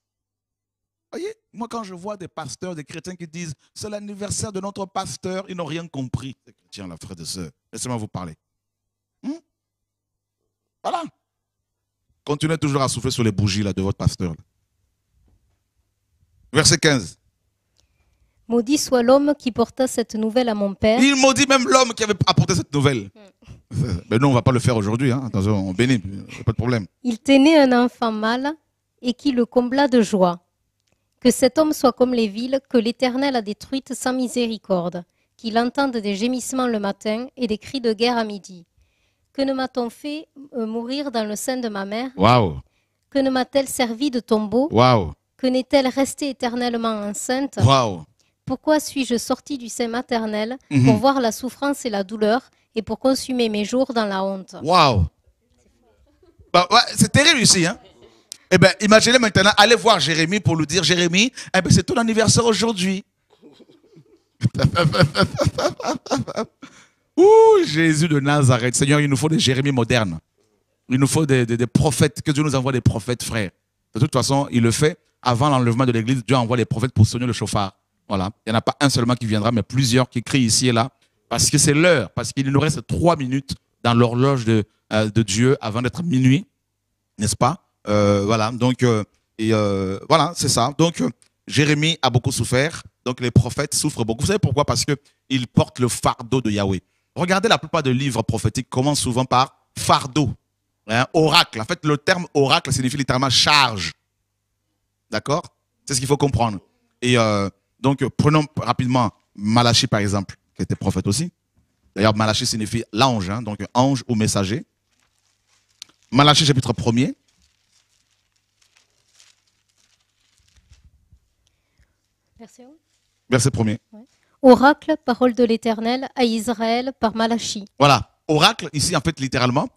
Vous voyez, moi quand je vois des pasteurs, des chrétiens qui disent c'est l'anniversaire de notre pasteur, ils n'ont rien compris. Les chrétiens, là, frères et sœurs, laissez-moi vous parler. Voilà. Continuez toujours à souffler sur les bougies là, de votre pasteur. Là. Verset 15. Maudit soit l'homme qui porta cette nouvelle à mon père. Il maudit même l'homme qui avait apporté cette nouvelle. Mais nous, on ne va pas le faire aujourd'hui. Hein. Attention, on bénit, pas de problème. Il tenait un enfant mâle et qui le combla de joie. Que cet homme soit comme les villes que l'Éternel a détruites sans miséricorde, qu'il entende des gémissements le matin et des cris de guerre à midi. Que ne m'a-t-on fait mourir dans le sein de ma mère? Waouh. Que ne m'a-t-elle servi de tombeau? Waouh. Que n'est-elle restée éternellement enceinte? Waouh. Pourquoi suis-je sortie du sein maternel pour voir la souffrance et la douleur et pour consumer mes jours dans la honte? Waouh. Bah, ouais, c'est terrible ici, hein? Eh bien, imaginez maintenant, allez voir Jérémie pour lui dire, Jérémie, eh ben, c'est ton anniversaire aujourd'hui. Ouh, Jésus de Nazareth. Seigneur, il nous faut des Jérémies modernes. Il nous faut des prophètes, que Dieu nous envoie des prophètes, frères. De toute façon, il le fait. Avant l'enlèvement de l'église, Dieu envoie les prophètes pour sonner le chauffard. Voilà. Il n'y en a pas un seulement qui viendra, mais plusieurs qui crient ici et là. Parce que c'est l'heure. Parce qu'il nous reste 3 minutes dans l'horloge de Dieu avant d'être minuit. N'est-ce pas? Voilà. Donc, voilà, c'est ça. Donc, Jérémie a beaucoup souffert. Donc, les prophètes souffrent beaucoup. Vous savez pourquoi? Parce qu'ils portent le fardeau de Yahweh. Regardez la plupart des livres prophétiques commencent souvent par fardeau. Hein, oracle. En fait, le terme oracle signifie littéralement charge. D'accord? C'est ce qu'il faut comprendre. Et donc, prenons rapidement Malachie, par exemple, qui était prophète aussi. D'ailleurs, Malachie signifie l'ange, hein, donc ange ou messager. Malachie, chapitre 1er. Verset 1er. Oracle, parole de l'Éternel à Israël par Malachie. Voilà. Oracle, ici, en fait, littéralement,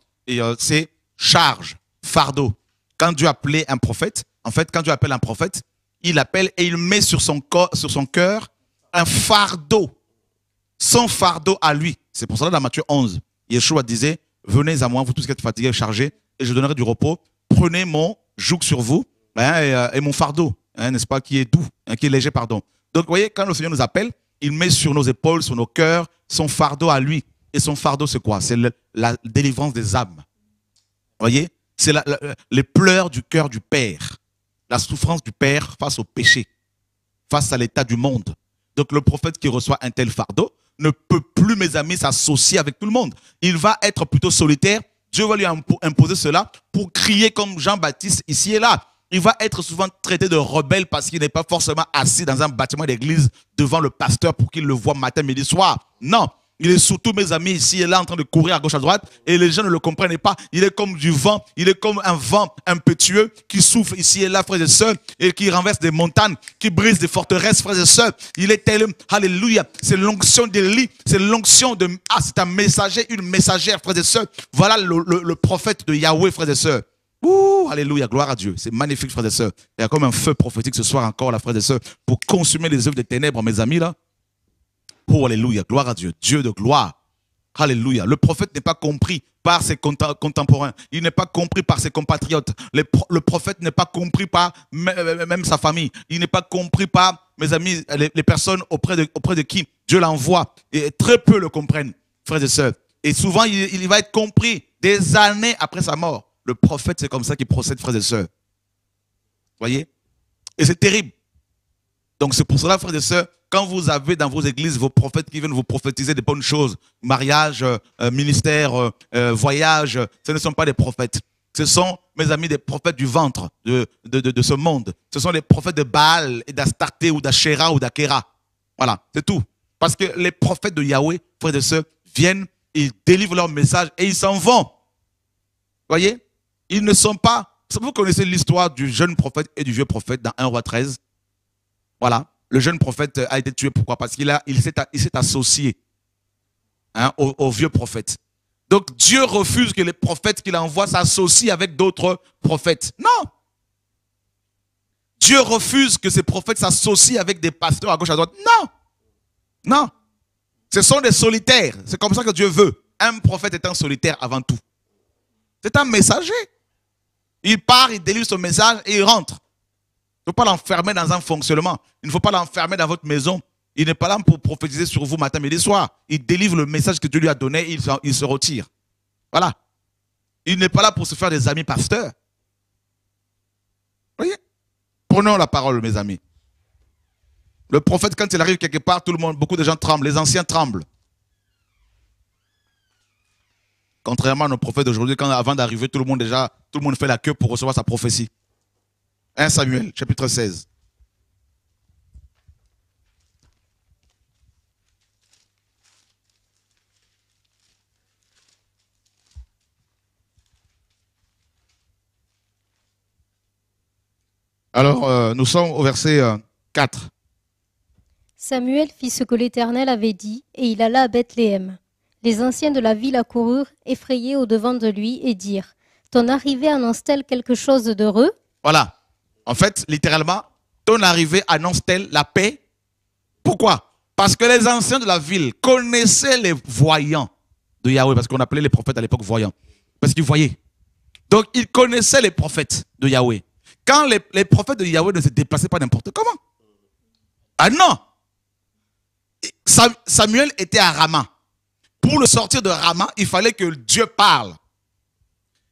c'est charge, fardeau. Quand Dieu appelait un prophète, en fait, quand Dieu appelle un prophète, il appelle et il met sur son cœur un fardeau. Son fardeau à lui. C'est pour cela, dans Matthieu 11, Yeshua disait, venez à moi, vous tous qui êtes fatigués et chargés, et je donnerai du repos. Prenez mon joug sur vous et mon fardeau, n'est-ce pas, qui est doux, qui est léger, pardon. Donc, vous voyez, quand le Seigneur nous appelle, il met sur nos épaules, sur nos cœurs, son fardeau à lui. Et son fardeau, c'est quoi? C'est la délivrance des âmes. Vous voyez? C'est les pleurs du cœur du Père. La souffrance du Père face au péché, face à l'état du monde. Donc, le prophète qui reçoit un tel fardeau ne peut plus, mes amis, s'associer avec tout le monde. Il va être plutôt solitaire. Dieu va lui imposer cela pour crier comme Jean-Baptiste ici et là. Il va être souvent traité de rebelle parce qu'il n'est pas forcément assis dans un bâtiment d'église devant le pasteur pour qu'il le voie matin, midi, soir. Non, il est surtout, mes amis, ici et là en train de courir à gauche, à droite et les gens ne le comprennent pas. Il est comme du vent, il est comme un vent impétueux qui souffle ici et là, frères et sœurs, et qui renverse des montagnes, qui brise des forteresses, frères et sœurs. Il est tel, alléluia, c'est l'onction d'Élie, c'est l'onction de... Ah, c'est un messager, une messagère, frères et sœurs. Voilà le prophète de Yahweh, frères et sœurs. Ouh, alléluia, gloire à Dieu. C'est magnifique, frères et sœurs. Il y a comme un feu prophétique ce soir encore, là, frères et sœurs, pour consumer les œuvres des ténèbres, mes amis, là. Oh, alléluia, gloire à Dieu. Dieu de gloire. Alléluia. Le prophète n'est pas compris par ses contemporains. Il n'est pas compris par ses compatriotes. Le prophète n'est pas compris par même sa famille. Il n'est pas compris par, mes amis, les personnes auprès de qui Dieu l'envoie. Et très peu le comprennent, frères et sœurs. Et souvent, il va être compris des années après sa mort. Le prophète, c'est comme ça qu'il procède, frères et sœurs. Voyez? Et c'est terrible. Donc c'est pour cela, frères et sœurs, quand vous avez dans vos églises vos prophètes qui viennent vous prophétiser des bonnes choses, mariage, ministère, voyage, ce ne sont pas des prophètes. Ce sont, mes amis, des prophètes du ventre de ce monde. Ce sont les prophètes de Baal et d'Astarté ou d'Asherah ou d'Akera. Voilà, c'est tout. Parce que les prophètes de Yahweh, frères et sœurs, viennent, ils délivrent leur message et ils s'en vont. Voyez? Ils ne sont pas... Vous connaissez l'histoire du jeune prophète et du vieux prophète dans 1 Roi 13. Voilà. Le jeune prophète a été tué. Pourquoi? Parce qu'il s'est associé au vieux prophète. Donc Dieu refuse que les prophètes qu'il envoie s'associent avec d'autres prophètes. Non. Dieu refuse que ces prophètes s'associent avec des pasteurs à gauche, à droite. Non. Non. Ce sont des solitaires. C'est comme ça que Dieu veut. Un prophète est un solitaire avant tout. C'est un messager. Il part, il délivre son message et il rentre. Il ne faut pas l'enfermer dans un fonctionnement. Il ne faut pas l'enfermer dans votre maison. Il n'est pas là pour prophétiser sur vous matin, midi, soir. Il délivre le message que Dieu lui a donné et il se retire. Voilà. Il n'est pas là pour se faire des amis pasteurs. Voyez? Prenons la parole, mes amis. Le prophète, quand il arrive quelque part, tout le monde, beaucoup de gens tremblent. Les anciens tremblent. Contrairement à nos prophètes d'aujourd'hui, quand avant d'arriver, tout le monde fait la queue pour recevoir sa prophétie. 1 Samuel, chapitre 16. Alors, nous sommes au verset 4. Samuel fit ce que l'Éternel avait dit, et il alla à Bethléem. Les anciens de la ville accoururent, effrayés au-devant de lui, et dirent, « Ton arrivée annonce-t-elle quelque chose d'heureux » Voilà. En fait, littéralement, ton arrivée annonce-t-elle la paix? Pourquoi? Parce que les anciens de la ville connaissaient les voyants de Yahweh, parce qu'on appelait les prophètes à l'époque voyants. Parce qu'ils voyaient. Donc, ils connaissaient les prophètes de Yahweh. Quand les prophètes de Yahweh ne se déplaçaient pas n'importe comment. Ah non! Samuel était à Rama. Pour le sortir de Rama, il fallait que Dieu parle.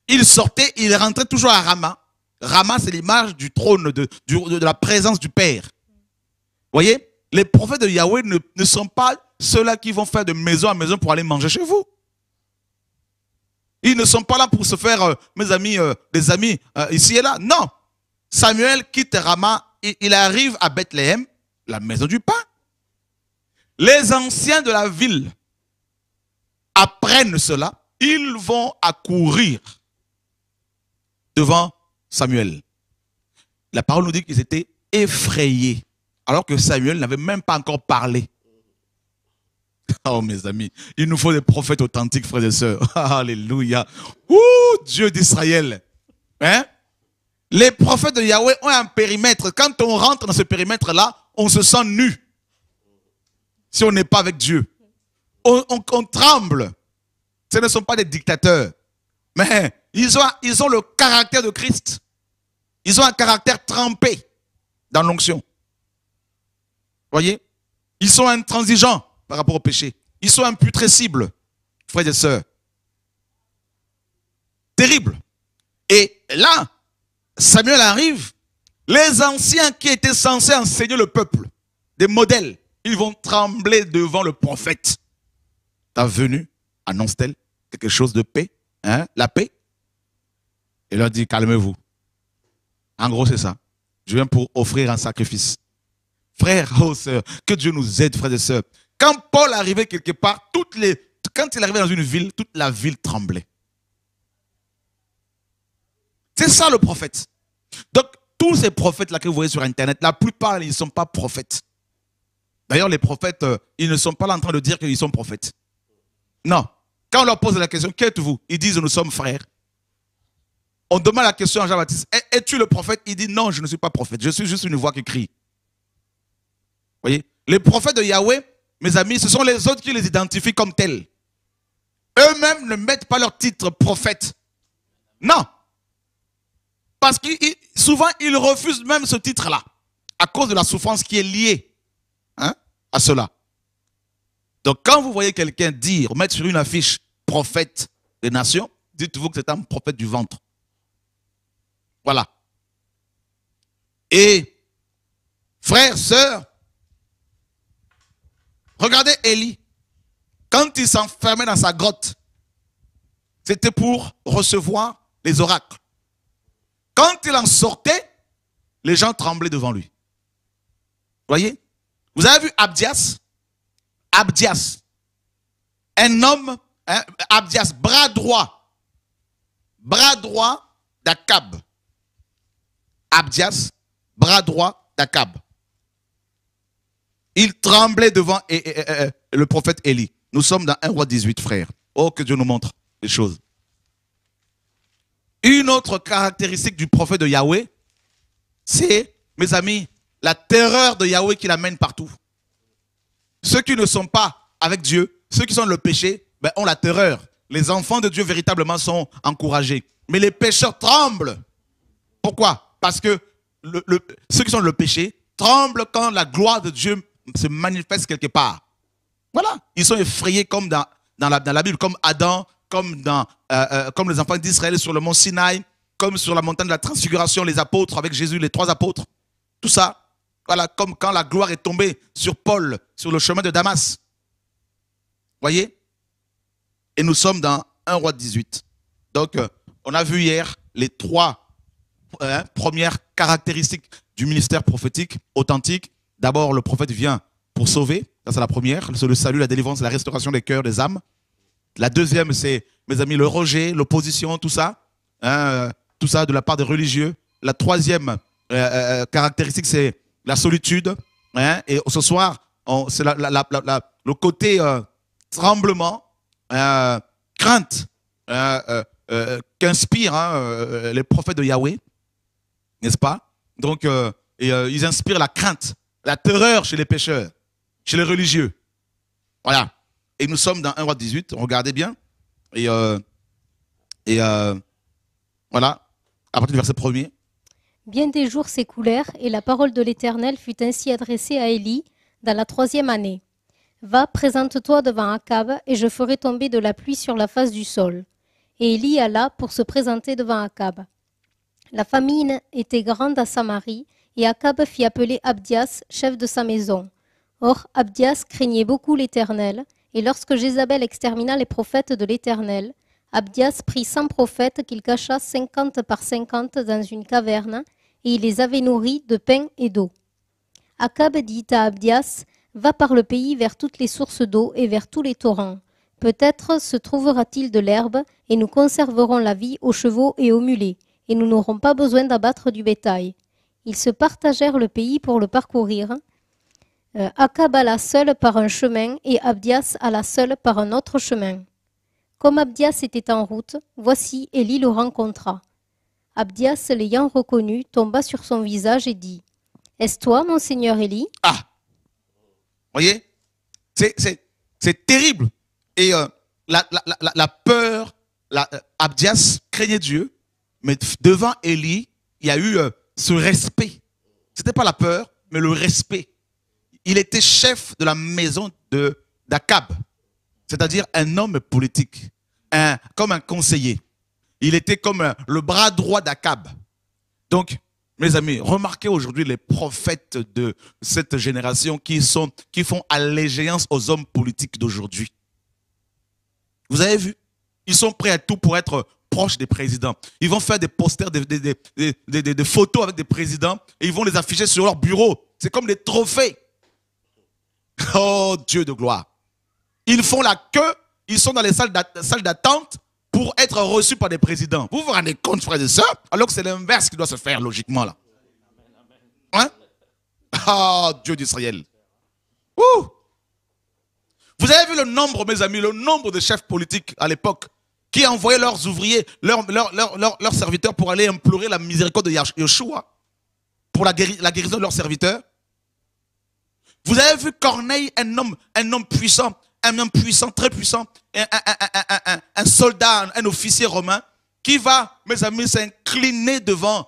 Il sortait, il rentrait toujours à Rama. Rama, c'est l'image du trône, de la présence du Père. Vous voyez? Les prophètes de Yahweh ne sont pas ceux-là qui vont faire de maison à maison pour aller manger chez vous. Ils ne sont pas là pour se faire, mes amis, des amis ici et là. Non. Samuel quitte Rama, il arrive à Bethléem, la maison du pain. Les anciens de la ville apprennent cela, ils vont accourir devant Samuel. La parole nous dit qu'ils étaient effrayés alors que Samuel n'avait même pas encore parlé. Oh mes amis, il nous faut des prophètes authentiques, frères et sœurs. Alléluia. Ouh, Dieu d'Israël. Hein? Les prophètes de Yahweh ont un périmètre. Quand on rentre dans ce périmètre-là, on se sent nu. Si on n'est pas avec Dieu. On tremble. Ce ne sont pas des dictateurs. Mais ils ont le caractère de Christ. Ils ont un caractère trempé dans l'onction. Voyez? Ils sont intransigeants par rapport au péché. Ils sont imputrescibles, frères et sœurs. Terrible. Et là, Samuel arrive. Les anciens qui étaient censés enseigner le peuple, des modèles, ils vont trembler devant le prophète. Ta venue annonce-t-elle quelque chose de paix? Hein? La paix? Il leur dit, calmez-vous. En gros, c'est ça. Je viens pour offrir un sacrifice. Frères, oh sœurs, que Dieu nous aide, frères et sœurs. Quand Paul arrivait quelque part, quand il arrivait dans une ville, toute la ville tremblait. C'est ça le prophète. Donc, tous ces prophètes-là que vous voyez sur Internet, la plupart, ils ne sont pas prophètes. D'ailleurs, les prophètes, ils ne sont pas là en train de dire qu'ils sont prophètes. Non. Quand on leur pose la question, qui êtes-vous? Ils disent, nous sommes frères. On demande la question à Jean-Baptiste, es-tu le prophète? Il dit, non, je ne suis pas prophète, je suis juste une voix qui crie. Vous voyez? Les prophètes de Yahweh, mes amis, ce sont les autres qui les identifient comme tels. Eux-mêmes ne mettent pas leur titre prophète. Non. Parce que souvent, ils refusent même ce titre-là, à cause de la souffrance qui est liée à cela. Donc, quand vous voyez quelqu'un dire, mettre sur une affiche prophète des nations, dites-vous que c'est un prophète du ventre. Voilà. Et, frères, sœurs, regardez Élie. Quand il s'enfermait dans sa grotte, c'était pour recevoir les oracles. Quand il en sortait, les gens tremblaient devant lui. Voyez? Vous avez vu Abdias? Abdias. Un homme, Abdias, bras droit d'Akab. Abdias, bras droit d'Akab. Il tremblait devant le prophète Élie. Nous sommes dans 1 roi 18, frères. Oh, que Dieu nous montre les choses. Une autre caractéristique du prophète de Yahweh, c'est, mes amis, la terreur de Yahweh qui l'amène partout. Ceux qui ne sont pas avec Dieu, ceux qui sont dans le péché, ben, ont la terreur. Les enfants de Dieu véritablement sont encouragés. Mais les pécheurs tremblent. Pourquoi? Parce que ceux qui sont dans le péché tremblent quand la gloire de Dieu se manifeste quelque part. Voilà. Ils sont effrayés comme dans la Bible, comme Adam, comme les enfants d'Israël sur le mont Sinaï, comme sur la montagne de la transfiguration, les apôtres avec Jésus, les 3 apôtres. Tout ça. Voilà, comme quand la gloire est tombée sur Paul, sur le chemin de Damas. Voyez? Et nous sommes dans 1 roi 18. Donc, on a vu hier les 3 premières caractéristiques du ministère prophétique authentique. D'abord, le prophète vient pour sauver. Ça, c'est la première. C'est le salut, la délivrance, la restauration des cœurs, des âmes. La deuxième, c'est, mes amis, le rejet, l'opposition, tout ça. Tout ça de la part des religieux. La troisième caractéristique, c'est la solitude. Et ce soir, c'est le côté tremblement, crainte qu'inspirent les prophètes de Yahweh. N'est-ce pas? Donc, ils inspirent la crainte, la terreur chez les pécheurs, chez les religieux. Voilà. Et nous sommes dans 1 roi 18, regardez bien. Et voilà, à partir du verset 1er. Bien des jours s'écoulèrent, et la parole de l'Éternel fut ainsi adressée à Élie dans la 3e année. Va, présente-toi devant Akab, et je ferai tomber de la pluie sur la face du sol. Et Élie alla pour se présenter devant Akab. La famine était grande à Samarie, et Akab fit appeler Abdias, chef de sa maison. Or, Abdias craignait beaucoup l'Éternel, et lorsque Jézabel extermina les prophètes de l'Éternel, Abdias prit 100 prophètes qu'il cacha 50 par 50 dans une caverne, et il les avait nourris de pain et d'eau. Akab dit à Abdias, « Va par le pays vers toutes les sources d'eau et vers tous les torrents. Peut-être se trouvera-t-il de l'herbe, et nous conserverons la vie aux chevaux et aux mulets, et nous n'aurons pas besoin d'abattre du bétail. » Ils se partagèrent le pays pour le parcourir, Akab alla seul par un chemin et Abdias alla seul par un autre chemin. Comme Abdias était en route, voici Élie le rencontra. Abdias, l'ayant reconnu, tomba sur son visage et dit « Est-ce toi, mon seigneur Élie ?» Ah, voyez, c'est terrible. Et la peur, Abdias craignait Dieu, mais devant Élie, il y a eu ce respect. Ce n'était pas la peur, mais le respect. Il était chef de la maison d'Akab, c'est-à-dire un homme politique, comme un conseiller. Il était comme le bras droit d'Akab. Donc, mes amis, remarquez aujourd'hui les prophètes de cette génération qui font allégeance aux hommes politiques d'aujourd'hui. Vous avez vu? Ils sont prêts à tout pour être proches des présidents. Ils vont faire des posters, des photos avec des présidents et ils vont les afficher sur leur bureau. C'est comme des trophées. Oh Dieu de gloire. Ils font la queue, ils sont dans les salles d'attente pour être reçus par des présidents. Vous vous rendez compte, frères et sœurs? Alors que c'est l'inverse qui doit se faire logiquement là. Hein? Oh Dieu d'Israël. Ouh! Vous avez vu le nombre, mes amis, le nombre de chefs politiques à l'époque qui envoyaient leurs ouvriers, leurs serviteurs pour aller implorer la miséricorde de Yeshua pour la guérison de leurs serviteurs. Vous avez vu Corneille, un homme puissant, très puissant, un soldat, un officier romain qui va, mes amis, s'incliner devant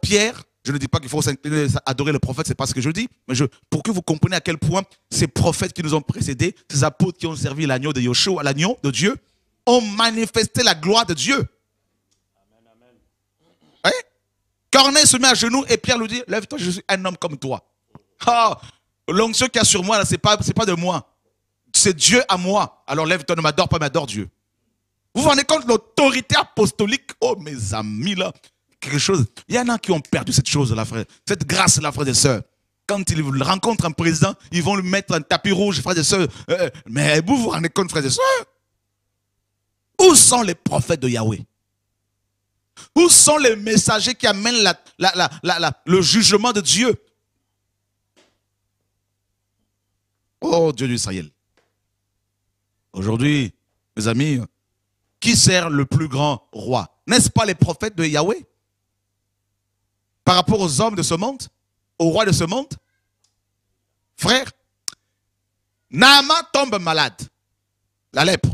Pierre. Je ne dis pas qu'il faut s'incliner, adorer le prophète, c'est pas ce que je dis, mais pour que vous compreniez à quel point ces prophètes qui nous ont précédés, ces apôtres qui ont servi l'agneau de Yeshua, l'agneau de Dieu, ont manifesté la gloire de Dieu. Amen, amen. Ouais? Corneille se met à genoux et Pierre lui dit, lève-toi, je suis un homme comme toi. Oh, l'onction qu'il y a sur moi, c'est pas de moi. C'est Dieu à moi. Alors lève-toi, ne m'adore pas, m'adore Dieu. Vous vous rendez compte de l'autorité apostolique? Oh mes amis là, quelque chose. Il y en a qui ont perdu cette chose-là, frère. Cette grâce-là, frères et sœurs. Quand ils rencontrent un président, ils vont lui mettre un tapis rouge, frères et sœurs. Mais vous vous rendez compte, frères et sœurs? Où sont les prophètes de Yahweh? Où sont les messagers qui amènent le jugement de Dieu? Oh Dieu d'Israël. Aujourd'hui, mes amis, qui sert le plus grand roi? N'est-ce pas les prophètes de Yahweh? Par rapport aux hommes de ce monde, aux rois de ce monde? Frère, Naaman tombe malade, la lèpre.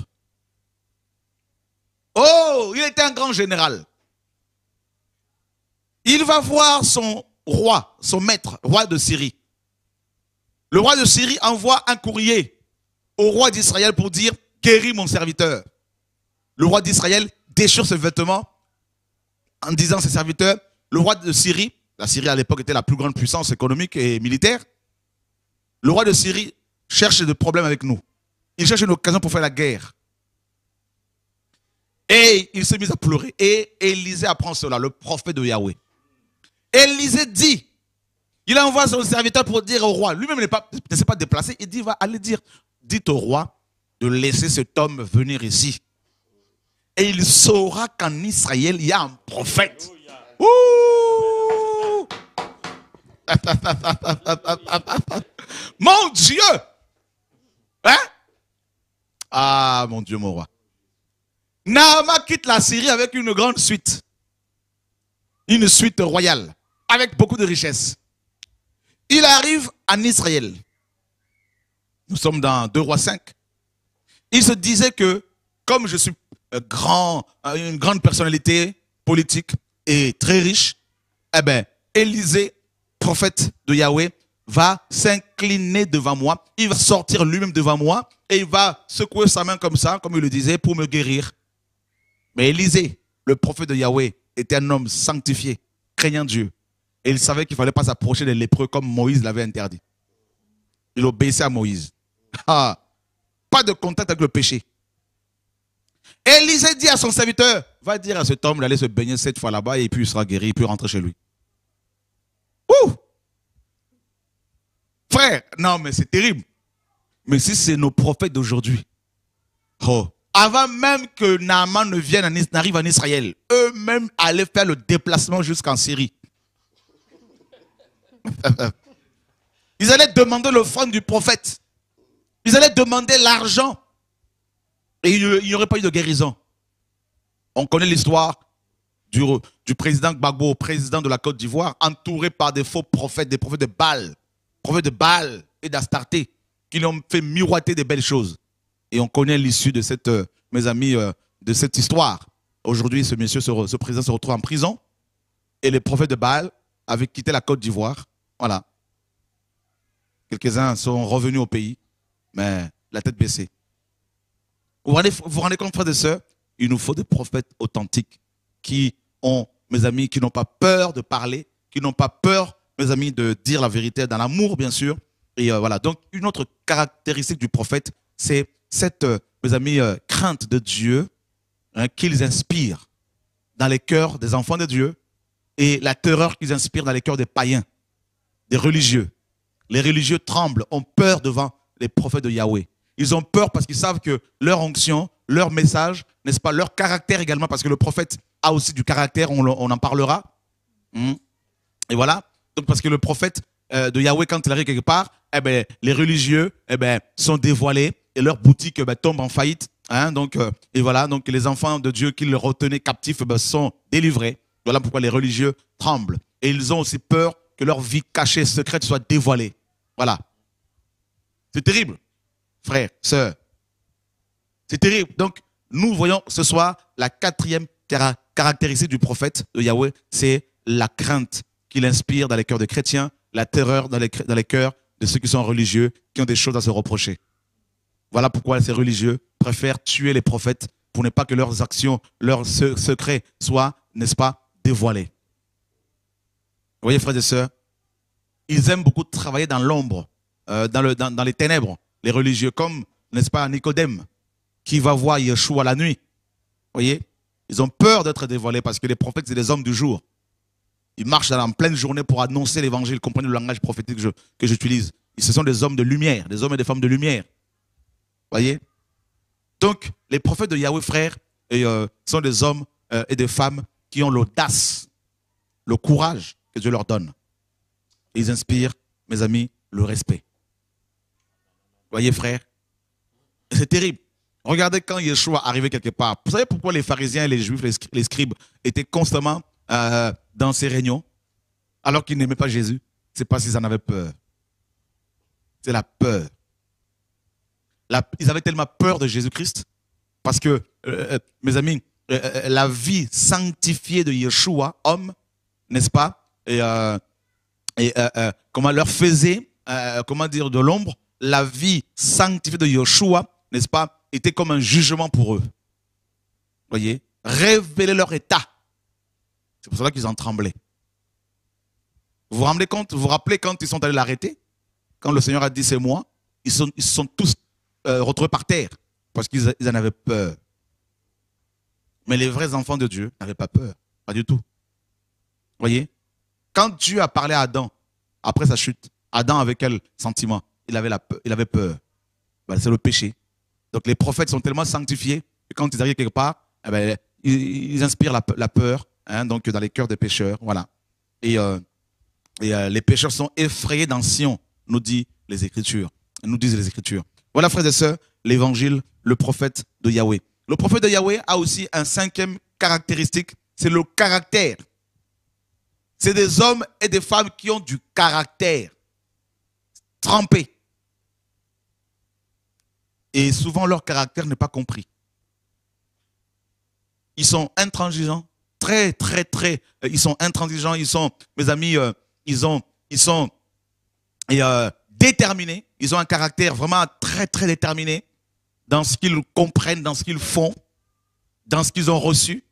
Oh, il était un grand général. Il va voir son roi, son maître, roi de Syrie. Le roi de Syrie envoie un courrier au roi d'Israël pour dire « Guéris mon serviteur ». Le roi d'Israël déchire ses vêtements en disant à ses serviteurs, le roi de Syrie, la Syrie à l'époque était la plus grande puissance économique et militaire, le roi de Syrie cherche des problèmes avec nous. Il cherche une occasion pour faire la guerre. Et il s'est mis à pleurer. Et Élisée apprend cela, le prophète de Yahweh. Élisée dit, il envoie son serviteur pour dire au roi, lui-même ne s'est pas déplacé, il dit, va aller dire, dites au roi de laisser cet homme venir ici. Et il saura qu'en Israël, il y a un prophète. Ouh! Mon Dieu! Hein? Ah, mon Dieu, mon roi. Naaman quitte la Syrie avec une grande suite. Une suite royale. Avec beaucoup de richesses. Il arrive en Israël. Nous sommes dans 2 Rois 5. Il se disait que, comme je suis une grande personnalité politique et très riche, eh bien, Élisée, prophète de Yahweh, va s'incliner devant moi. Il va sortir lui-même devant moi et il va secouer sa main comme ça, comme il le disait, pour me guérir. Mais Élisée, le prophète de Yahweh, était un homme sanctifié, craignant Dieu. Et il savait qu'il ne fallait pas s'approcher des lépreux comme Moïse l'avait interdit. Il obéissait à Moïse. Ah, pas de contact avec le péché. Élisée dit à son serviteur, va dire à cet homme d'aller se baigner 7 fois là-bas et puis il sera guéri, il peut rentrer chez lui. Ouh! Frère, non mais c'est terrible. Mais si c'est nos prophètes d'aujourd'hui, oh, avant même que Naaman n'arrive en Israël, eux-mêmes allaient faire le déplacement jusqu'en Syrie. Ils allaient demander l'offrande du prophète. Ils allaient demander l'argent. Et il n'y aurait pas eu de guérison. On connaît l'histoire du président Gbagbo, président de la Côte d'Ivoire, entouré par des faux prophètes, des prophètes de Baal et d'Astarté, qui lui ont fait miroiter des belles choses. Et on connaît l'issue de cette, mes amis, de cette histoire. Aujourd'hui, ce président se retrouve en prison et les prophètes de Baal avaient quitté la Côte d'Ivoire. Voilà. Quelques-uns sont revenus au pays, mais la tête baissée. Vous vous rendez compte, frères et sœurs, il nous faut des prophètes authentiques qui ont, mes amis, qui n'ont pas peur de parler, qui n'ont pas peur, mes amis, de dire la vérité dans l'amour, bien sûr. Et voilà. Donc, une autre caractéristique du prophète, c'est cette, mes amis, crainte de Dieu, hein, qu'ils inspirent dans les cœurs des enfants de Dieu et la terreur qu'ils inspirent dans les cœurs des païens, des religieux. Les religieux tremblent, ont peur devant les prophètes de Yahweh. Ils ont peur parce qu'ils savent que leur onction, leur message, n'est-ce pas, leur caractère également, parce que le prophète a aussi du caractère, on en parlera. Et voilà. Donc parce que le prophète de Yahweh, quand il arrive quelque part, eh ben, les religieux sont dévoilés et leur boutique tombe en faillite. Hein, donc, et voilà, donc les enfants de Dieu qui le retenaient captifs sont délivrés. Voilà pourquoi les religieux tremblent. Et ils ont aussi peur que leur vie cachée, secrète soit dévoilée. Voilà. C'est terrible, frères, sœurs. C'est terrible. Donc, nous voyons ce soir la quatrième caractéristique du prophète de Yahweh, c'est la crainte qu'il inspire dans les cœurs des chrétiens, la terreur dans les cœurs de ceux qui sont religieux, qui ont des choses à se reprocher. Voilà pourquoi ces religieux préfèrent tuer les prophètes pour ne pas que leurs actions, leurs secrets soient, n'est-ce pas, dévoilés. Vous voyez, frères et sœurs, ils aiment beaucoup travailler dans l'ombre, dans les ténèbres, les religieux, comme, n'est-ce pas, Nicodème, qui va voir Yeshua la nuit. Vous voyez, ils ont peur d'être dévoilés parce que les prophètes, c'est des hommes du jour. Ils marchent en pleine journée pour annoncer l'évangile, comprenez le langage prophétique que j'utilise. Ce sont des hommes de lumière, des hommes et des femmes de lumière. Vous voyez? Donc, les prophètes de Yahweh, frères, sont des hommes et des femmes qui ont l'audace, le courage que Dieu leur donne. Et ils inspirent, mes amis, le respect. Vous voyez, frères? C'est terrible. Regardez quand Yeshua arrivait quelque part. Vous savez pourquoi les pharisiens et les juifs, les scribes, étaient constamment dans ces réunions alors qu'ils n'aimaient pas Jésus? C'est parce qu'ils en avaient peur. C'est la peur. Ils avaient tellement peur de Jésus-Christ parce que, mes amis, la vie sanctifiée de Yeshua, homme, n'est-ce pas, comment leur faisait, comment dire, de l'ombre, la vie sanctifiée de Yeshua, n'est-ce pas, était comme un jugement pour eux. Vous voyez, révéler leur état. C'est pour cela qu'ils en tremblaient. Vous vous rendez compte, vous vous rappelez quand ils sont allés l'arrêter, quand le Seigneur a dit c'est moi, ils sont tous retrouvés par terre parce qu'ils en avaient peur. Mais les vrais enfants de Dieu n'avaient pas peur, pas du tout. Vous voyez, quand Dieu a parlé à Adam après sa chute, Adam avait quel sentiment? Il avait peur. Ben, c'est le péché. Donc les prophètes sont tellement sanctifiés que quand ils arrivent quelque part, eh ben, ils inspirent la peur, hein, donc dans les cœurs des pécheurs, voilà. Et les pécheurs sont effrayés dans Sion, nous disent les Écritures. Voilà, frères et sœurs, l'évangile, le prophète de Yahweh. Le prophète de Yahweh a aussi un cinquième caractéristique, c'est le caractère. C'est des hommes et des femmes qui ont du caractère, trempé. Et souvent, leur caractère n'est pas compris. Ils sont intransigeants, très, ils sont intransigeants, ils sont, mes amis, ils sont déterminés. Ils ont un caractère vraiment très, très déterminé dans ce qu'ils comprennent, dans ce qu'ils font, dans ce qu'ils ont reçu.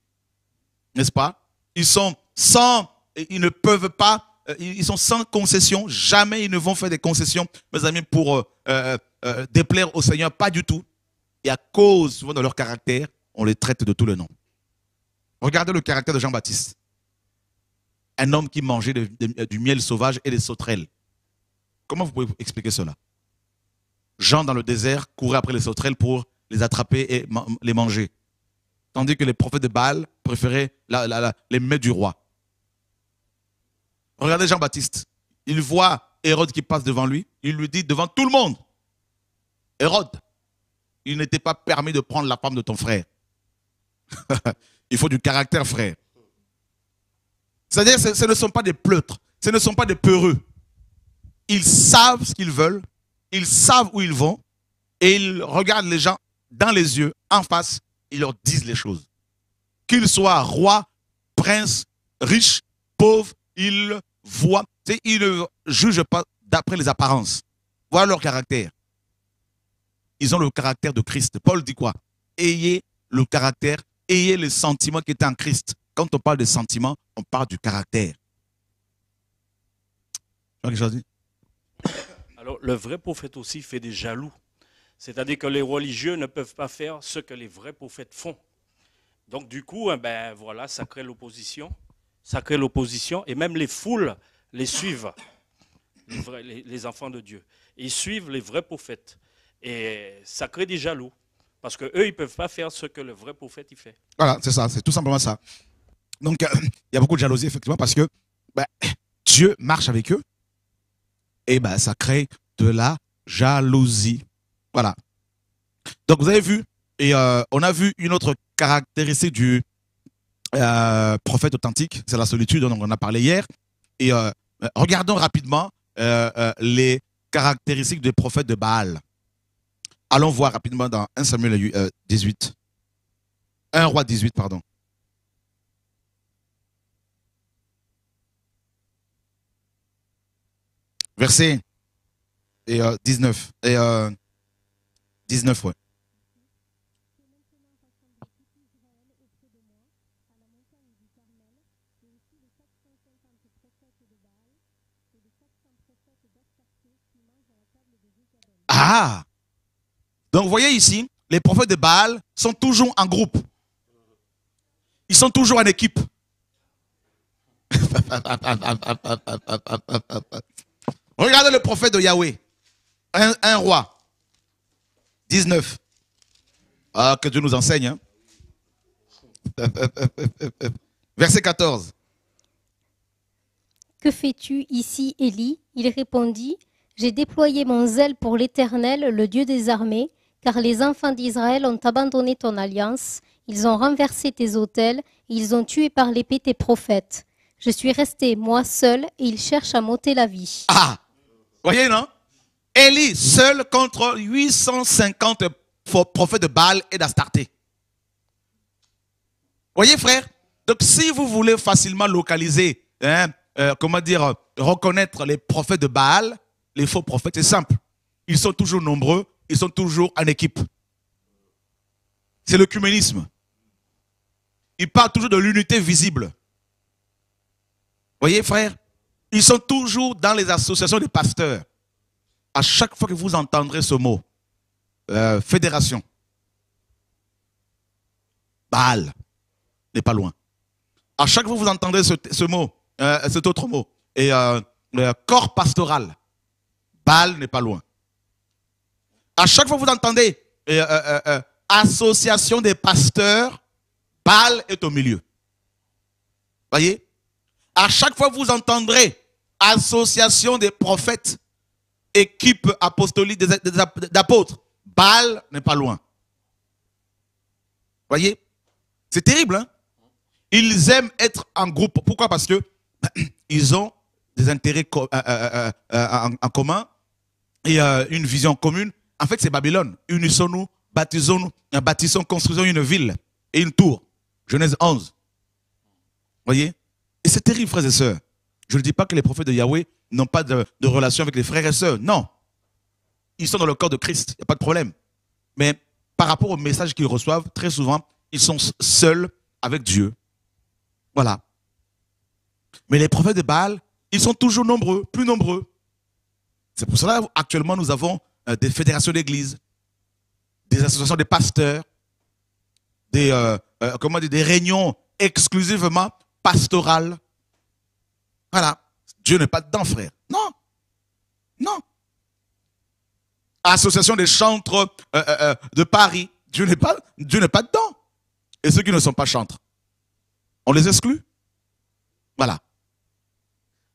N'est-ce pas? Ils ne peuvent pas, ils sont sans concession. Jamais ils ne vont faire des concessions, mes amis, pour déplaire au Seigneur, pas du tout. Et à cause, souvent, de leur caractère, on les traite de tous les noms. Regardez le caractère de Jean-Baptiste. Un homme qui mangeait du miel sauvage et des sauterelles. Comment vous pouvez expliquer cela? Jean, dans le désert, courait après les sauterelles pour les attraper et les manger. Tandis que les prophètes de Baal préféraient les mets du roi. Regardez Jean-Baptiste. Il voit Hérode qui passe devant lui, il lui dit devant tout le monde, Hérode, il n'était pas permis de prendre la femme de ton frère. Il faut du caractère, frère. C'est-à-dire, ce ne sont pas des pleutres, ce ne sont pas des peureux. Ils savent ce qu'ils veulent, ils savent où ils vont, et ils regardent les gens dans les yeux, en face, ils leur disent les choses. Qu'ils soient rois, princes, riches, pauvres, ils voient, ils ne jugent pas d'après les apparences. Voilà leur caractère. Ils ont le caractère de Christ. Paul dit quoi? Ayez le caractère, ayez les sentiments qui étaient en Christ. Quand on parle de sentiments, on parle du caractère. Tu vois quelque chose? Alors, le vrai prophète aussi fait des jaloux. C'est-à-dire que les religieux ne peuvent pas faire ce que les vrais prophètes font. Donc, du coup, ben, voilà, ça crée l'opposition. Ça crée l'opposition et même les foules les suivent, les enfants de Dieu. Ils suivent les vrais prophètes. Et ça crée des jaloux. Parce qu'eux, ils ne peuvent pas faire ce que le vrai prophète il fait. Voilà, c'est ça, c'est tout simplement ça. Donc, il y a beaucoup de jalousie, effectivement, parce que ben, Dieu marche avec eux. Et ben, ça crée de la jalousie. Voilà. Donc, vous avez vu, et on a vu une autre caractéristique du prophète authentique, c'est la solitude, dont on en a parlé hier. Et regardons rapidement les caractéristiques des prophètes de Baal. Allons voir rapidement dans 1 Samuel 18. 1 Roi 18, pardon. Verset 19. Et 19, ouais. Ah! Donc, vous voyez ici, les prophètes de Baal sont toujours en groupe. Ils sont toujours en équipe. Regardez le prophète de Yahweh. Un roi. 19. Ah, que Dieu nous enseigne. Hein. Verset 14. Que fais-tu ici, Élie? Il répondit, j'ai déployé mon zèle pour l'Éternel, le Dieu des armées, car les enfants d'Israël ont abandonné ton alliance, ils ont renversé tes autels, et ils ont tué par l'épée tes prophètes. Je suis resté, moi seul, et ils cherchent à m'ôter la vie. Ah, voyez, non? Élie seul contre 850 prophètes de Baal et d'Astarté. Voyez, frère? Donc, si vous voulez facilement localiser, comment dire, reconnaître les prophètes de Baal, les faux prophètes, c'est simple. Ils sont toujours nombreux, ils sont toujours en équipe. C'est l'œcuménisme. Ils parlent toujours de l'unité visible. Voyez, frère? Ils sont toujours dans les associations des pasteurs. À chaque fois que vous entendrez ce mot, fédération, Baal n'est pas loin. À chaque fois que vous entendrez ce mot, cet autre mot, et corps pastoral, Baal n'est pas loin. À chaque fois que vous entendez association des pasteurs, Baal est au milieu. Voyez? À chaque fois que vous entendrez association des prophètes, équipe apostolique d'apôtres, Baal n'est pas loin. Voyez? C'est terrible, hein? Ils aiment être en groupe. Pourquoi? Parce que ils ont des intérêts en commun et une vision commune. En fait, c'est Babylone. Unissons-nous, bâtissons, construisons une ville et une tour. Genèse 11. Voyez? Et c'est terrible, frères et sœurs. Je ne dis pas que les prophètes de Yahweh n'ont pas de relation avec les frères et sœurs. Non. Ils sont dans le corps de Christ. Il n'y a pas de problème. Mais par rapport au message qu'ils reçoivent, très souvent, ils sont seuls avec Dieu. Voilà. Mais les prophètes de Baal, ils sont toujours nombreux, plus nombreux. C'est pour cela actuellement nous avons des fédérations d'églises, des associations de pasteurs, des réunions exclusivement pastorales. Voilà. Dieu n'est pas dedans, frère. Non. Non. Association des chantres de Paris. Dieu n'est pas dedans. Et ceux qui ne sont pas chantres, on les exclut. Voilà.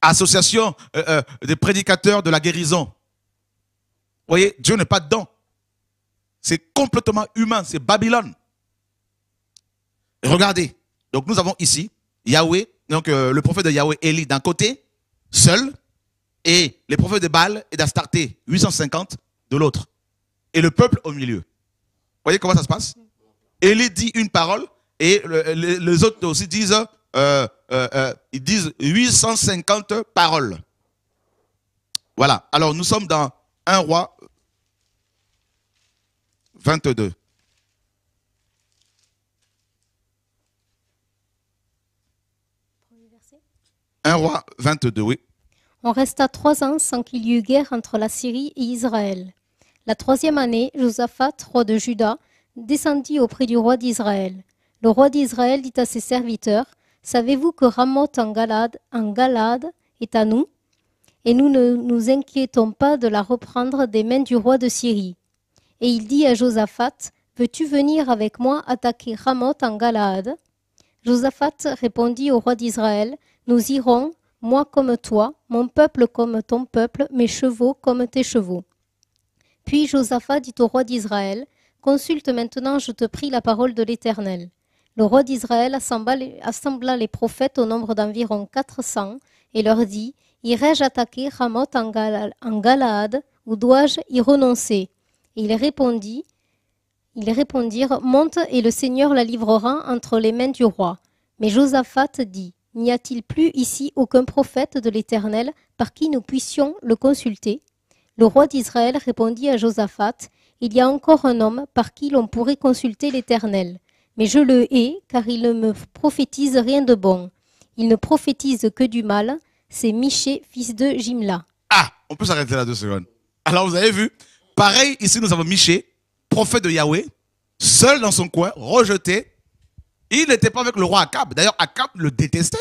association des prédicateurs de la guérison. Vous voyez, Dieu n'est pas dedans. C'est complètement humain, c'est Babylone. Et regardez, donc nous avons ici Yahweh, donc le prophète de Yahweh, Élie, d'un côté, seul, et les prophètes de Baal et d'Astarté, 850, de l'autre. Et le peuple au milieu. Vous voyez comment ça se passe? Élie dit une parole, et les autres aussi disent, ils disent 850 paroles. Voilà, alors nous sommes dans 1 roi 22. Un roi 22, oui. On resta 3 ans sans qu'il y eût guerre entre la Syrie et Israël. La 3e année, Josaphat, roi de Juda, descendit auprès du roi d'Israël. Le roi d'Israël dit à ses serviteurs, « Savez-vous que Ramoth en Galade est à nous? Et nous ne nous inquiétons pas de la reprendre des mains du roi de Syrie. » Et il dit à Josaphat, « Veux-tu venir avec moi attaquer Ramoth en Galade ?» Josaphat répondit au roi d'Israël, « Nous irons, moi comme toi, mon peuple comme ton peuple, mes chevaux comme tes chevaux. » Puis Josaphat dit au roi d'Israël, « Consulte maintenant, je te prie, la parole de l'Éternel. » Le roi d'Israël assembla les prophètes au nombre d'environ 400 et leur dit, « Irai-je attaquer Ramoth en Galade ou dois-je y renoncer ?» Et ils répondirent, « Monte et le Seigneur la livrera entre les mains du roi. » Mais Josaphat dit, « N'y a-t-il plus ici aucun prophète de l'Éternel par qui nous puissions le consulter ?» Le roi d'Israël répondit à Josaphat, « Il y a encore un homme par qui l'on pourrait consulter l'Éternel. Mais je le hais, car il ne me prophétise rien de bon. Il ne prophétise que du mal. C'est Michée, fils de Jimla. » Ah, on peut s'arrêter là 2 secondes. Alors vous avez vu, pareil, ici nous avons Michée, prophète de Yahweh, seul dans son coin, rejeté. Il n'était pas avec le roi Akab. D'ailleurs, Akab le détestait.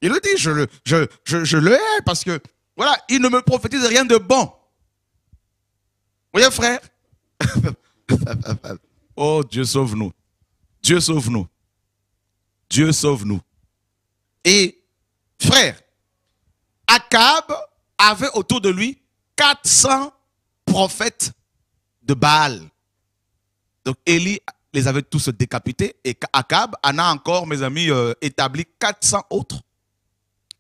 Il le dit, je le hais parce que, voilà, il ne me prophétise rien de bon. Vous voyez, frère? Oh, Dieu sauve-nous. Dieu sauve-nous. Dieu sauve-nous. Et, frère, Akab avait autour de lui 400 prophètes de Baal. Donc, Élie les avait tous décapités et Akab en a encore, mes amis, établi 400 autres.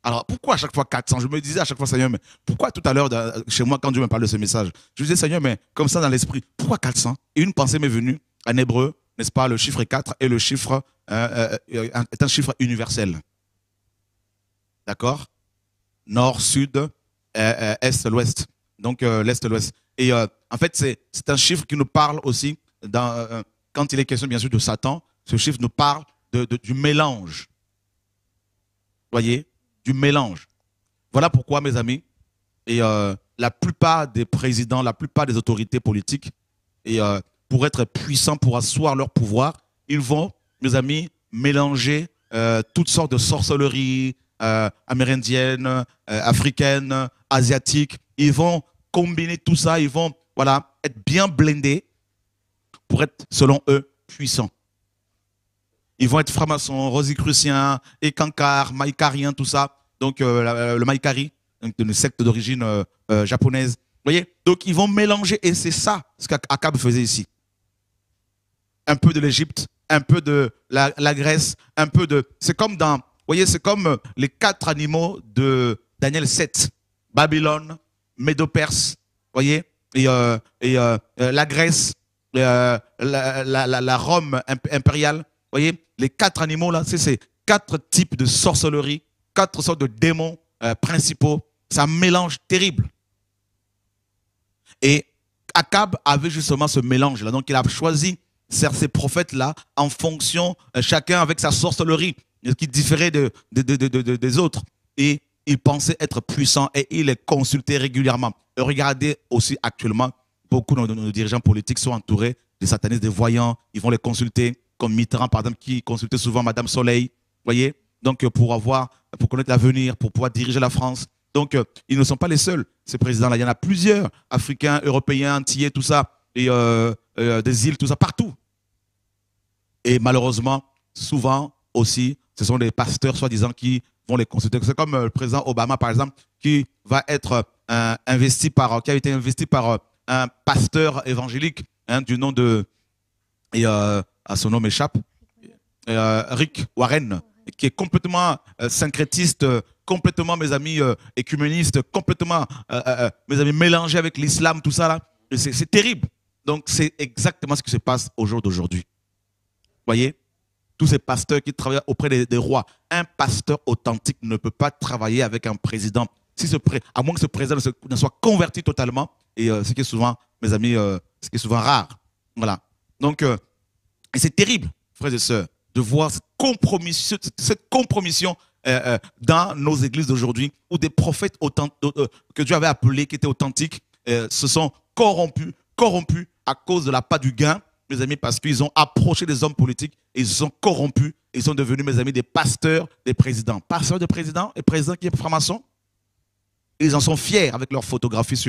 Alors, pourquoi à chaque fois 400? Je me disais à chaque fois, Seigneur, mais pourquoi tout à l'heure, chez moi, quand Dieu me parle de ce message, je disais, Seigneur, mais comme ça dans l'esprit, pourquoi 400? Et une pensée m'est venue, en hébreu, n'est-ce pas, le chiffre est 4 et le chiffre est un chiffre universel. D'accord? Nord, sud, est, l'ouest. Donc, l'est, l'ouest. Et en fait, c'est un chiffre qui nous parle aussi, quand il est question, bien sûr, de Satan, ce chiffre nous parle du mélange. Voyez? Du mélange. Voilà pourquoi, mes amis, et la plupart des présidents, la plupart des autorités politiques, et pour être puissants, pour asseoir leur pouvoir, ils vont, mes amis, mélanger toutes sortes de sorcelleries amérindiennes, africaines, asiatiques. Ils vont combiner tout ça, ils vont, voilà, être bien blindés pour être, selon eux, puissants. Ils vont être francs-maçons, rosicruciens, écancars, maïcariens, tout ça. Donc, le maïkari, une secte d'origine japonaise. Vous voyez? Donc, ils vont mélanger, et c'est ça ce qu'Akab faisait ici. Un peu de l'Égypte, un peu de la Grèce, un peu de... C'est comme dans... Vous voyez, c'est comme les 4 animaux de Daniel 7. Babylone, Médo-Perse, vous voyez? Et la Grèce, la Rome impériale. Vous voyez? Les 4 animaux, là, c'est ces 4 types de sorcellerie, 4 sortes de démons principaux. C'est un mélange terrible. Et Akab avait justement ce mélange-là. Donc, il a choisi ces prophètes-là en fonction, chacun avec sa sorcellerie, qui différait des autres. Et il pensait être puissant et il les consultait régulièrement. Et regardez aussi actuellement, beaucoup de nos dirigeants politiques sont entourés des satanistes, des voyants. Ils vont les consulter, comme Mitterrand, par exemple, qui consultait souvent Madame Soleil. Vous voyez? Donc, pour connaître l'avenir, pour pouvoir diriger la France. Donc, ils ne sont pas les seuls, ces présidents-là. Il y en a plusieurs, africains, européens, antillais, tout ça, et des îles, tout ça, partout. Et malheureusement, souvent aussi, ce sont des pasteurs, soi-disant, qui vont les consulter. C'est comme le président Obama, par exemple, qui va être qui a été investi par un pasteur évangélique du nom de, son nom m'échappe, Rick Warren, qui est complètement syncrétiste, complètement, mes amis, écuméniste, complètement, mes amis, mélangé avec l'islam, tout ça là. C'est terrible. Donc, c'est exactement ce qui se passe au jour d'aujourd'hui. Voyez, tous ces pasteurs qui travaillent auprès des rois. Un pasteur authentique ne peut pas travailler avec un président, à moins que ce président ne soit converti totalement, et ce qui est souvent, mes amis, ce qui est souvent rare. Voilà. Donc, et c'est terrible, frères et sœurs, de voir cette compromission dans nos églises d'aujourd'hui, où des prophètes que Dieu avait appelés, qui étaient authentiques, se sont corrompus à cause de la part du gain, mes amis, parce qu'ils ont approché des hommes politiques et ils se sont corrompus. Ils sont devenus, mes amis, des pasteurs, des présidents. Pasteurs de présidents et présidents qui sont francs-maçons. Ils en sont fiers avec leurs photographies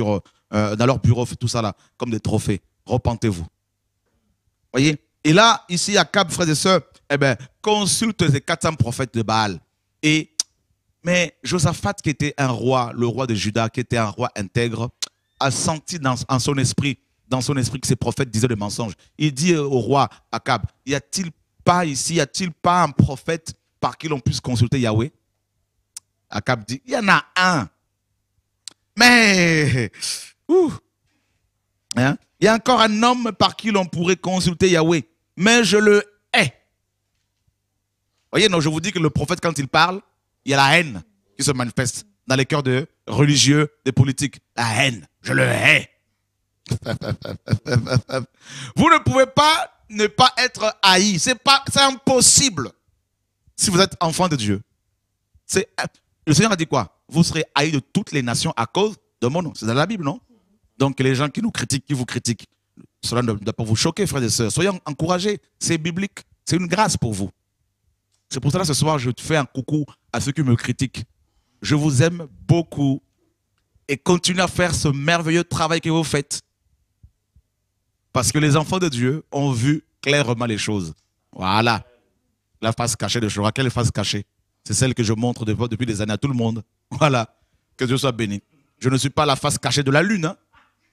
dans leur bureau, tout ça là, comme des trophées. Repentez-vous. Voyez? Et là, ici, Akab, frères et sœurs, consulte les 400 prophètes de Baal. Mais Josaphat, qui était un roi, le roi de Juda, qui était un roi intègre, a senti en son esprit que ces prophètes disaient des mensonges. Il dit au roi Akab, y a-t-il pas un prophète par qui l'on puisse consulter Yahweh? Akab dit, il y en a un. Mais, il y a encore un homme par qui l'on pourrait consulter Yahweh, mais je le hais. Vous voyez, non, je vous dis que le prophète, quand il parle, il y a la haine qui se manifeste dans les cœurs des religieux, des politiques. La haine, je le hais. Vous ne pouvez pas ne pas être haï. C'est impossible. Si vous êtes enfant de Dieu. Le Seigneur a dit quoi? Vous serez haïs de toutes les nations à cause de mon nom. C'est dans la Bible, non? Donc les gens qui nous critiquent, qui vous critiquent, cela ne doit pas vous choquer, frères et sœurs. Soyez encouragés. C'est biblique. C'est une grâce pour vous. C'est pour cela ce soir, je fais un coucou à ceux qui me critiquent. Je vous aime beaucoup et continuez à faire ce merveilleux travail que vous faites. Parce que les enfants de Dieu ont vu clairement les choses. Voilà. La face cachée de Shora. Quelle face cachée? C'est celle que je montre depuis des années à tout le monde. Voilà. Que Dieu soit béni. Je ne suis pas la face cachée de la lune, hein,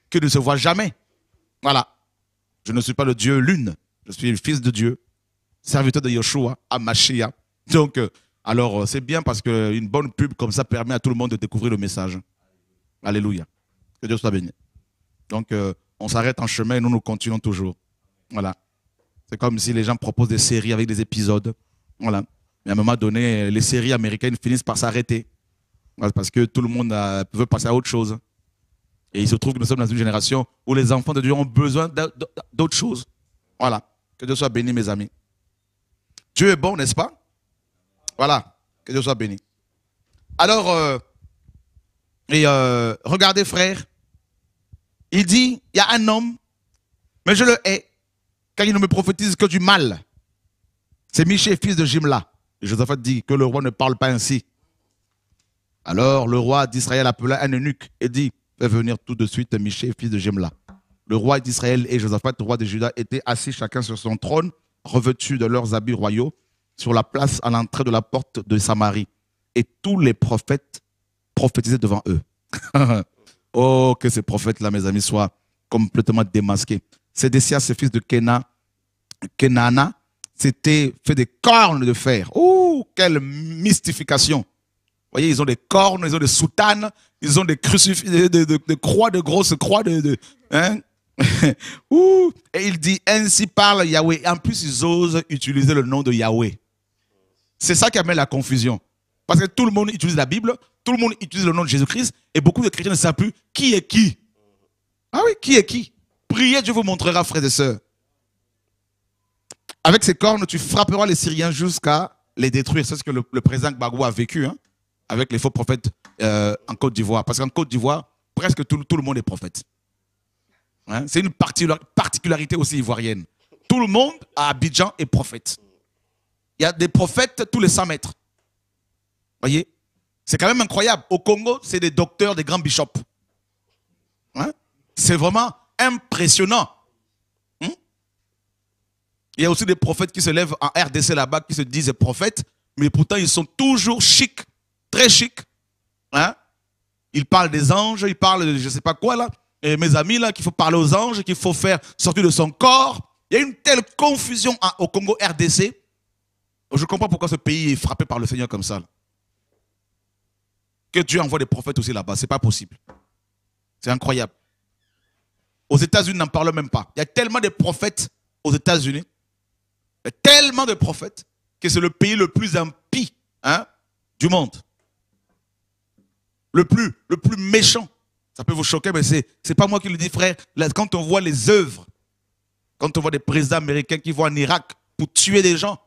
qui ne se voit jamais. Voilà. Je ne suis pas le Dieu lune. Je suis le fils de Dieu, serviteur de Yeshua, Amashia. Donc, alors, c'est bien parce qu'une bonne pub comme ça permet à tout le monde de découvrir le message. Alléluia. Que Dieu soit béni. Donc, on s'arrête en chemin et nous continuons toujours. Voilà. C'est comme si les gens proposent des séries avec des épisodes. Voilà. Mais à un moment donné, les séries américaines finissent par s'arrêter. Voilà, parce que tout le monde veut passer à autre chose. Et il se trouve que nous sommes dans une génération où les enfants de Dieu ont besoin d'autre chose. Voilà. Que Dieu soit béni, mes amis. Dieu est bon, n'est-ce pas? Voilà. Que Dieu soit béni. Alors, regardez, frère. Il dit, il y a un homme, mais je le hais, car il ne me prophétise que du mal. C'est Michée, fils de Jimla. Et Josaphat dit que le roi ne parle pas ainsi. Alors le roi d'Israël appela un eunuque et dit, fais venir tout de suite Michée, fils de Jimla. Le roi d'Israël et Josaphat, roi de Juda, étaient assis chacun sur son trône, revêtus de leurs habits royaux, sur la place à l'entrée de la porte de Samarie. Et tous les prophètes prophétisaient devant eux. Oh, que ces prophètes-là, mes amis, soient complètement démasqués. Sédécias, fils de Kenana, s'était fait des cornes de fer. Oh, quelle mystification. Vous voyez, ils ont des cornes, ils ont des soutanes, ils ont des crucifix, de croix, de grosses croix. Hein? Ouh. Et il dit, ainsi parle Yahweh. En plus, ils osent utiliser le nom de Yahweh. C'est ça qui amène la confusion. Parce que tout le monde utilise la Bible, tout le monde utilise le nom de Jésus-Christ, et beaucoup de chrétiens ne savent plus qui est qui. Ah oui, qui est qui? Priez, Dieu vous montrera, frères et sœurs. Avec ces cornes, tu frapperas les Syriens jusqu'à les détruire. C'est ce que le président Gbagbo a vécu, hein, avec les faux prophètes en Côte d'Ivoire. Parce qu'en Côte d'Ivoire, presque tout le monde est prophète. Hein? C'est une particularité aussi ivoirienne. Tout le monde à Abidjan est prophète. Il y a des prophètes tous les 100 mètres. Voyez, c'est quand même incroyable. Au Congo, c'est des docteurs, des grands bishops. Hein? C'est vraiment impressionnant. Il y a aussi des prophètes qui se lèvent en RDC là-bas, qui se disent prophètes, mais pourtant ils sont toujours chics très chic. Hein? Il parle des anges, il parle de je ne sais pas quoi là. Et mes amis là, qu'il faut parler aux anges, qu'il faut faire sortir de son corps. Il y a une telle confusion au Congo RDC. Je comprends pourquoi ce pays est frappé par le Seigneur comme ça. Là. Que Dieu envoie des prophètes aussi là-bas, c'est pas possible. C'est incroyable. Aux États-Unis, n'en parle même pas. Il y a tellement de prophètes aux États-Unis. Il y a tellement de prophètes que c'est le pays le plus impie du monde. Le plus méchant. Ça peut vous choquer, mais c'est pas moi qui le dis, frère. Là, quand on voit les œuvres, quand on voit des présidents américains qui vont en Irak pour tuer des gens,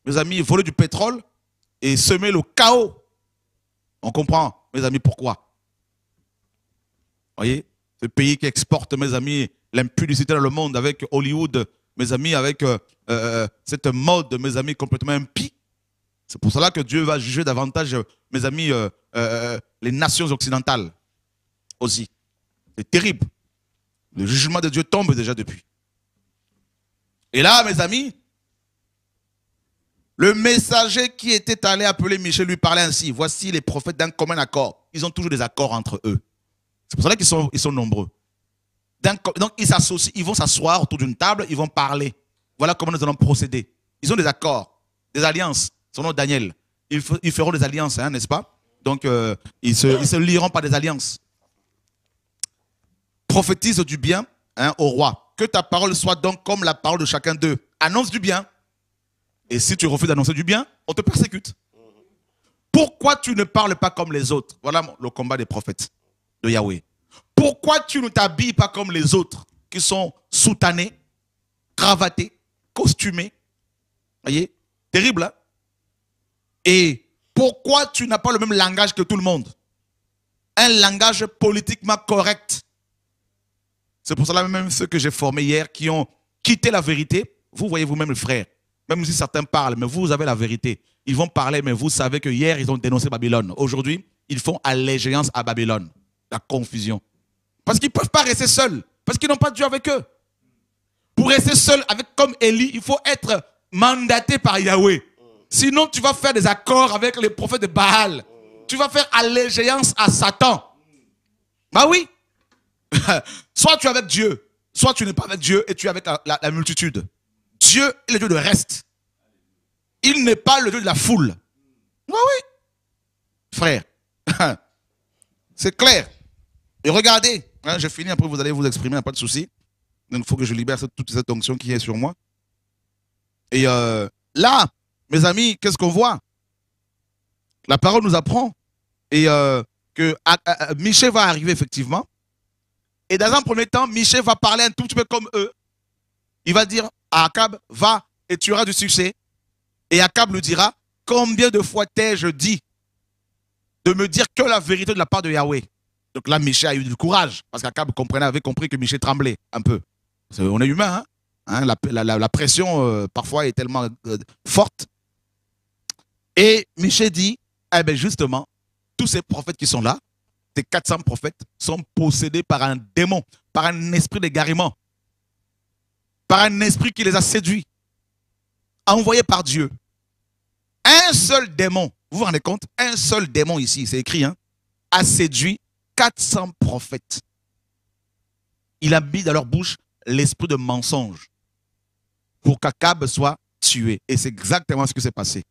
mes amis, voler du pétrole et semer le chaos. On comprend, mes amis, pourquoi. Vous voyez, ce pays qui exporte, mes amis, l'impudicité dans le monde avec Hollywood, mes amis, avec cette mode, mes amis, complètement impie. C'est pour cela que Dieu va juger davantage, mes amis, les nations occidentales aussi. C'est terrible. Le jugement de Dieu tombe déjà depuis. Et là, mes amis, le messager qui était allé appeler Michée lui parlait ainsi. Voici les prophètes d'un commun accord. Ils ont toujours des accords entre eux. C'est pour cela qu'ils sont nombreux. Donc, ils s'associent, ils vont s'asseoir autour d'une table, ils vont parler. Voilà comment nous allons procéder. Ils ont des accords, des alliances. Son nom Daniel. Ils feront des alliances, hein, n'est-ce pas? Donc, ils se lieront par des alliances. Prophétise du bien au roi. Que ta parole soit donc comme la parole de chacun d'eux. Annonce du bien. Et si tu refuses d'annoncer du bien, on te persécute. Pourquoi tu ne parles pas comme les autres? Voilà le combat des prophètes de Yahweh. Pourquoi tu ne t'habilles pas comme les autres qui sont soutanés, cravatés, costumés? Voyez? Terrible, hein? Et pourquoi tu n'as pas le même langage que tout le monde? Un langage politiquement correct. C'est pour cela même ceux que j'ai formés hier qui ont quitté la vérité. Vous voyez vous-même le frère. Même si certains parlent, mais vous avez la vérité. Ils vont parler, mais vous savez que hier, ils ont dénoncé Babylone. Aujourd'hui, ils font allégeance à Babylone. La confusion. Parce qu'ils ne peuvent pas rester seuls. Parce qu'ils n'ont pas Dieu avec eux. Pour rester seul comme Élie, il faut être mandaté par Yahweh. Sinon, tu vas faire des accords avec les prophètes de Baal. Tu vas faire allégeance à Satan. Bah oui. Soit tu es avec Dieu, soit tu n'es pas avec Dieu et tu es avec la multitude. Dieu est le Dieu de reste. Il n'est pas le Dieu de la foule. Ah oui. Frère. C'est clair. Et regardez. Hein, j'ai fini, après vous allez vous exprimer, pas de souci. Donc il faut que je libère toute cette onction qui est sur moi. Et là, mes amis, qu'est-ce qu'on voit? La parole nous apprend et que Michée va arriver effectivement. Et dans un premier temps, Michée va parler un tout petit peu comme eux. Il va dire à Akab, va et tu auras du succès. Et Akab lui dira, combien de fois t'ai-je dit de me dire que la vérité de la part de Yahweh? Donc là, Michée a eu du courage, parce qu'Akab avait compris que Michée tremblait un peu. On est humain, hein? La pression parfois est tellement forte. Et Michée dit, eh bien justement, tous ces prophètes qui sont là, ces 400 prophètes, sont possédés par un démon, par un esprit d'égarement, par un esprit qui les a séduits, envoyé par Dieu. Un seul démon, vous vous rendez compte? Un seul démon ici, c'est écrit, hein, a séduit 400 prophètes. Il a mis dans leur bouche l'esprit de mensonge pour qu'Akab soit tué. Et c'est exactement ce qui s'est passé.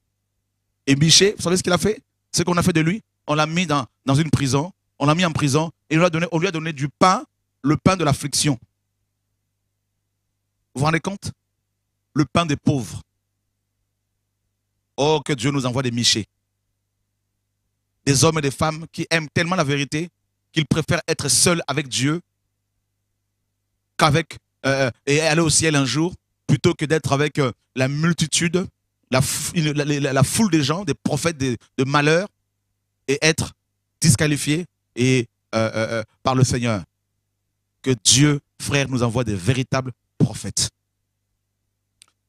Et Michée, vous savez ce qu'il a fait? Ce qu'on a fait de lui, on l'a mis dans une prison, on l'a mis en prison et on lui a donné du pain, le pain de l'affliction. Vous vous rendez compte? Le pain des pauvres. Oh, que Dieu nous envoie des Michées. Des hommes et des femmes qui aiment tellement la vérité qu'ils préfèrent être seuls avec Dieu et aller au ciel un jour plutôt que d'être avec la multitude, la foule des gens, des prophètes de malheur et être disqualifiés par le Seigneur. Que Dieu, frère, nous envoie des véritables prophètes.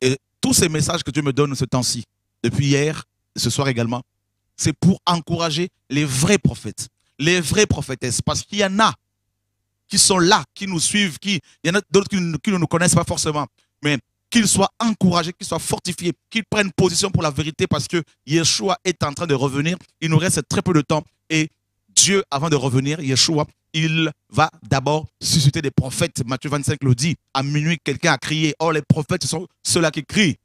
Et tous ces messages que Dieu me donne ce temps-ci, depuis hier et ce soir également, c'est pour encourager les vrais prophètes, les vraies prophétesses, parce qu'il y en a qui sont là, qui nous suivent, il y en a d'autres qui ne nous connaissent pas forcément, mais qu'ils soient encouragés, qu'ils soient fortifiés, qu'ils prennent position pour la vérité parce que Yeshua est en train de revenir. Il nous reste très peu de temps et Dieu, avant de revenir, Yeshua, il va d'abord susciter des prophètes. Matthieu 25 le dit. À minuit, quelqu'un a crié. Or, les prophètes, ce sont ceux-là qui crient,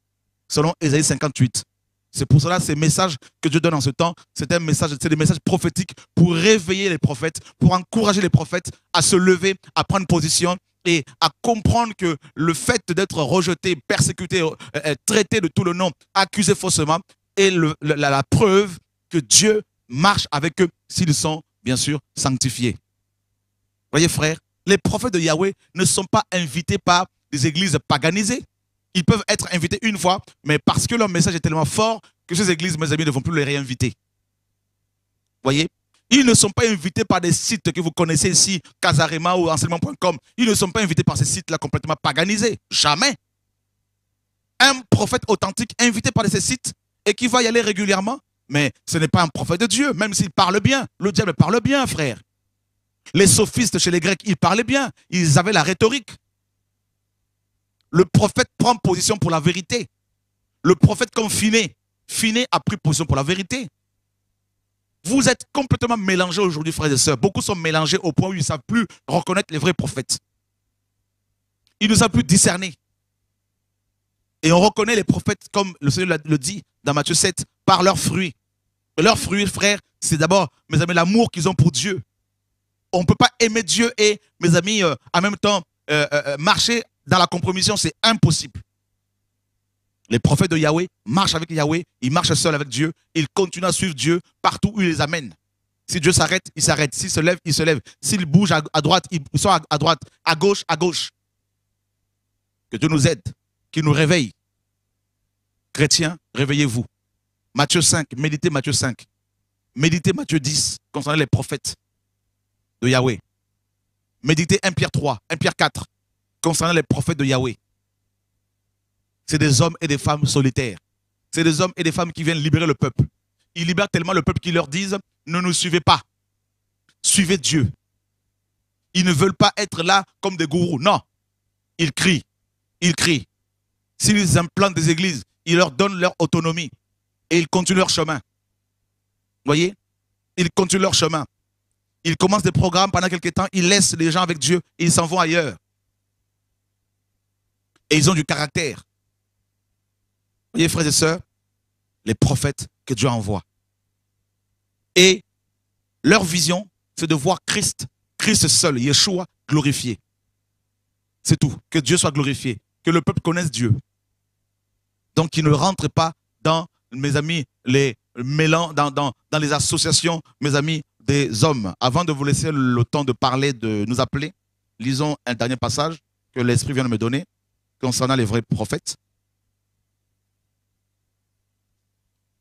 selon Ésaïe 58. C'est pour cela, ces messages que Dieu donne en ce temps, c'est des messages prophétiques pour réveiller les prophètes, pour encourager les prophètes à se lever, à prendre position et à comprendre que le fait d'être rejeté, persécuté, traité de tout le nom, accusé faussement, est la preuve que Dieu marche avec eux s'ils sont, bien sûr, sanctifiés. Voyez, frères, les prophètes de Yahweh ne sont pas invités par des églises paganisées. Ils peuvent être invités une fois, mais parce que leur message est tellement fort que ces églises, mes amis, ne vont plus les réinviter. Voyez, ils ne sont pas invités par des sites que vous connaissez ici, Casarema ou enseignement.com. Ils ne sont pas invités par ces sites-là complètement paganisés. Jamais. Un prophète authentique invité par ces sites et qui va y aller régulièrement, mais ce n'est pas un prophète de Dieu, même s'il parle bien. Le diable parle bien, frère. Les sophistes chez les Grecs, ils parlaient bien. Ils avaient la rhétorique. Le prophète prend position pour la vérité. Le prophète comme Finé. Finé a pris position pour la vérité. Vous êtes complètement mélangés aujourd'hui, frères et sœurs. Beaucoup sont mélangés au point où ils ne savent plus reconnaître les vrais prophètes. Ils ne savent plus discerner. Et on reconnaît les prophètes, comme le Seigneur le dit dans Matthieu 7, par leurs fruits. Et leurs fruits, frères, c'est d'abord, mes amis, l'amour qu'ils ont pour Dieu. On ne peut pas aimer Dieu et, mes amis, en même temps, marcher dans la compromission, c'est impossible. Les prophètes de Yahweh marchent avec Yahweh, ils marchent seuls avec Dieu, ils continuent à suivre Dieu partout où il les amène. Si Dieu s'arrête, il s'arrête. S'il se lève, il se lève. S'il bouge à droite, il sort à droite. À gauche, à gauche. Que Dieu nous aide, qu'il nous réveille. Chrétiens, réveillez-vous. Matthieu 5, méditez Matthieu 5. Méditez Matthieu 10, concernant les prophètes de Yahweh. Méditez 1 Pierre 3, 1 Pierre 4, concernant les prophètes de Yahweh. C'est des hommes et des femmes solitaires. C'est des hommes et des femmes qui viennent libérer le peuple. Ils libèrent tellement le peuple qu'ils leur disent, ne nous suivez pas. Suivez Dieu. Ils ne veulent pas être là comme des gourous. Non. Ils crient. Ils crient. S'ils implantent des églises, ils leur donnent leur autonomie. Et ils continuent leur chemin. Vous voyez? Ils continuent leur chemin. Ils commencent des programmes pendant quelques temps, ils laissent les gens avec Dieu et ils s'en vont ailleurs. Et ils ont du caractère. Vous voyez, frères et sœurs, les prophètes que Dieu envoie. Et leur vision, c'est de voir Christ, Christ seul, Yeshua, glorifié. C'est tout. Que Dieu soit glorifié. Que le peuple connaisse Dieu. Donc, qu'ils ne rentrent pas dans, mes amis, dans les associations, mes amis, des hommes. Avant de vous laisser le temps de parler, de nous appeler, lisons un dernier passage que l'Esprit vient de me donner concernant les vrais prophètes.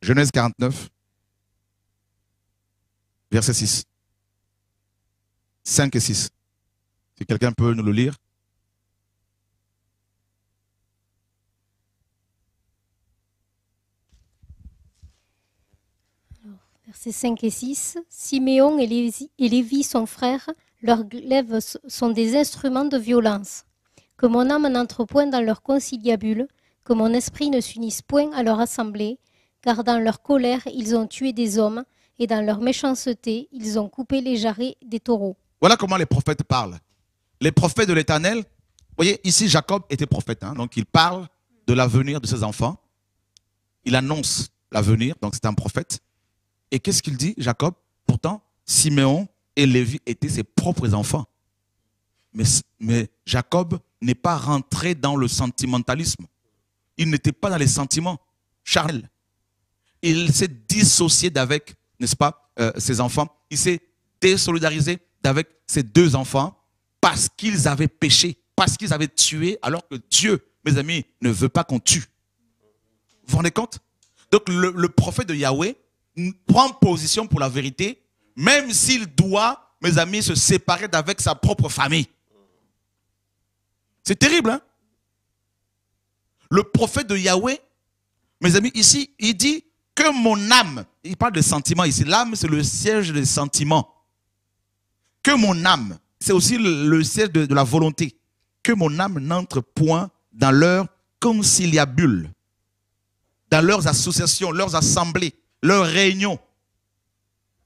Genèse 49, verset 6. 5 et 6. Si quelqu'un peut nous le lire. Versets 5 et 6. Siméon et Lévi, son frère, leurs glaives sont des instruments de violence. Que mon âme n'entre point dans leur conciliabule, que mon esprit ne s'unisse point à leur assemblée, car dans leur colère, ils ont tué des hommes, et dans leur méchanceté, ils ont coupé les jarrets des taureaux. Voilà comment les prophètes parlent. Les prophètes de l'Éternel, vous voyez, ici Jacob était prophète, donc il parle de l'avenir de ses enfants. Il annonce l'avenir, donc c'est un prophète. Et qu'est-ce qu'il dit, Jacob? Pourtant, Siméon et Lévi étaient ses propres enfants. Mais Jacob n'est pas rentré dans le sentimentalisme. Il n'était pas dans les sentiments charnels. Il s'est dissocié d'avec, n'est-ce pas, ses enfants. Il s'est désolidarisé d'avec ses deux enfants parce qu'ils avaient péché, parce qu'ils avaient tué, alors que Dieu, mes amis, ne veut pas qu'on tue. Vous vous rendez compte? Donc le prophète de Yahweh prend position pour la vérité, même s'il doit, mes amis, se séparer d'avec sa propre famille. C'est terrible, hein? Le prophète de Yahweh, mes amis, ici, il dit que mon âme, il parle de sentiments ici, l'âme c'est le siège des sentiments. Que mon âme, c'est aussi le siège de la volonté. Que mon âme n'entre point dans leur inconciliables dans leurs associations, leurs assemblées, leurs réunions,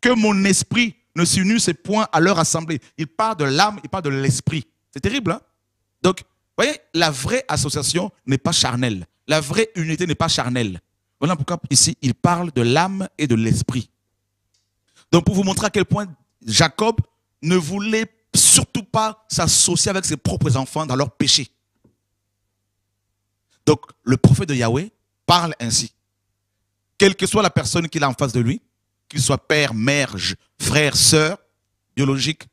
que mon esprit ne s'unisse point à leur assemblée. Il parle de l'âme, il parle de l'esprit. C'est terrible, hein? Donc, vous voyez, la vraie association n'est pas charnelle. La vraie unité n'est pas charnelle. Voilà pourquoi ici, il parle de l'âme et de l'esprit. Donc, pour vous montrer à quel point Jacob ne voulait surtout pas s'associer avec ses propres enfants dans leur péché. Donc, le prophète de Yahweh parle ainsi. Quelle que soit la personne qu'il a en face de lui, qu'il soit père, mère, frère, sœur, biologique,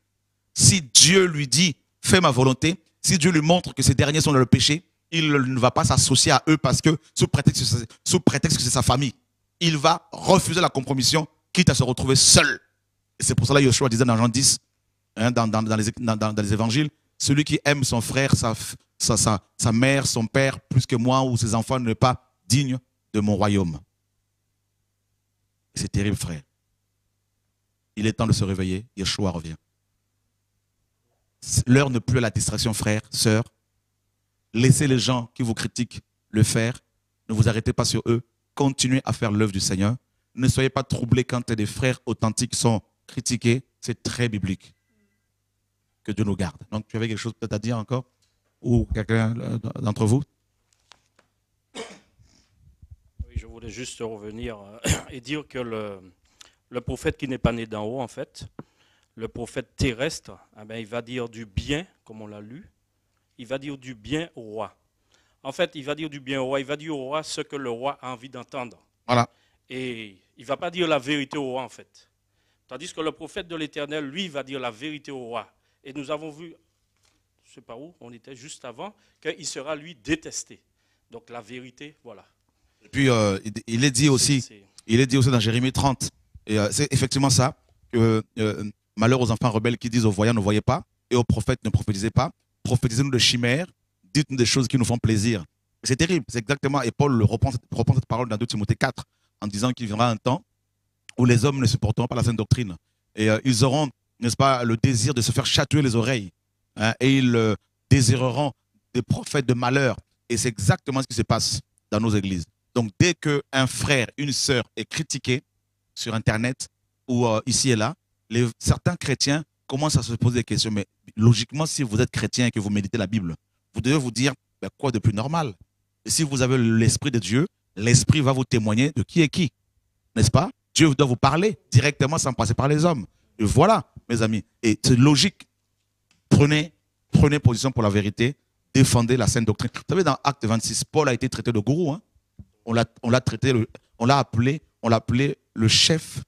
si Dieu lui dit « fais ma volonté », si Dieu lui montre que ces derniers sont dans le péché, il ne va pas s'associer à eux parce que sous prétexte que c'est sa famille, il va refuser la compromission, quitte à se retrouver seul. Et c'est pour cela que Yoshua disait dans Jean 10, hein, dans les évangiles, celui qui aime son frère, sa mère, son père, plus que moi ou ses enfants n'est pas digne de mon royaume. C'est terrible, frère. Il est temps de se réveiller. Yeshua revient. L'heure n'est plus à la distraction, frère, sœur. Laissez les gens qui vous critiquent le faire. Ne vous arrêtez pas sur eux. Continuez à faire l'œuvre du Seigneur. Ne soyez pas troublés quand des frères authentiques sont critiqués. C'est très biblique. Que Dieu nous garde. Donc, tu avais quelque chose peut-être à dire encore? Ou quelqu'un d'entre vous? Oui, je voulais juste revenir et dire que le prophète qui n'est pas né d'en haut, en fait, le prophète terrestre, eh bien, il va dire du bien, comme on l'a lu, il va dire du bien au roi. En fait, il va dire du bien au roi, il va dire au roi ce que le roi a envie d'entendre. Voilà. Et il ne va pas dire la vérité au roi, en fait. Tandis que le prophète de l'Éternel, lui, il va dire la vérité au roi. Et nous avons vu, je ne sais pas où, on était juste avant, qu'il sera, lui, détesté. Donc la vérité, voilà. Et puis, il est dit aussi dans Jérémie 30, et c'est effectivement ça, que malheur aux enfants rebelles qui disent aux voyants ne voyez pas, et aux prophètes ne prophétisez pas, prophétisez-nous de chimères, dites-nous des choses qui nous font plaisir. C'est terrible, c'est exactement, et Paul reprend cette parole dans 2 Timothée 4, en disant qu'il viendra un temps où les hommes ne supporteront pas la saine doctrine. Et ils auront, n'est-ce pas, le désir de se faire chatouiller les oreilles. Hein, et ils désireront des prophètes de malheur. Et c'est exactement ce qui se passe dans nos églises. Donc, dès qu'un frère, une sœur est critiqué sur Internet ou ici et là, certains chrétiens commencent à se poser des questions. Mais logiquement, si vous êtes chrétien et que vous méditez la Bible, vous devez vous dire, ben, quoi de plus normal? Et si vous avez l'Esprit de Dieu, l'Esprit va vous témoigner de qui est qui. N'est-ce pas? Dieu doit vous parler directement sans passer par les hommes. Et voilà, mes amis. Et c'est logique. Prenez position pour la vérité. Défendez la saine doctrine. Vous savez, dans Acte 26, Paul a été traité de gourou. Hein? On l'a appelé le chef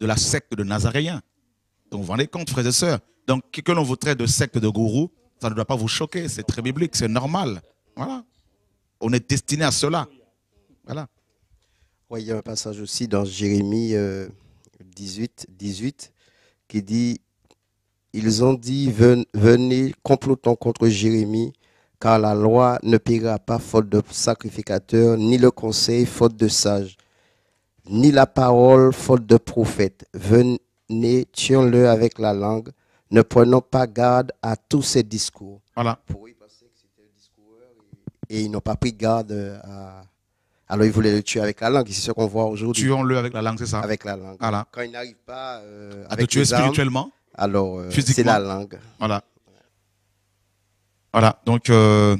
de la secte de Nazaréens. Donc, vous vous rendez compte, frères et sœurs. Donc, que l'on vous traite de secte de gourou, ça ne doit pas vous choquer. C'est très biblique, c'est normal. Voilà. On est destiné à cela. Voilà. Oui, il y a un passage aussi dans Jérémie 18 qui dit « Ils ont dit, venez, complotons contre Jérémie, car la loi ne paiera pas faute de sacrificateur, ni le conseil faute de sage, ni la parole faute de prophète. Venez, tuons-le avec la langue, ne prenons pas garde à tous ces discours. » Voilà. Pour eux, ils pensaient que c'était le discours et ils n'ont pas pris garde à... Alors, ils voulaient le tuer avec la langue, c'est ce qu'on voit aujourd'hui. Tuons-le avec la langue, c'est ça? Avec la langue. Voilà. Quand ils n'arrivent pas à te tuer spirituellement, alors physiquement, c'est la langue. Voilà. Voilà. Donc, que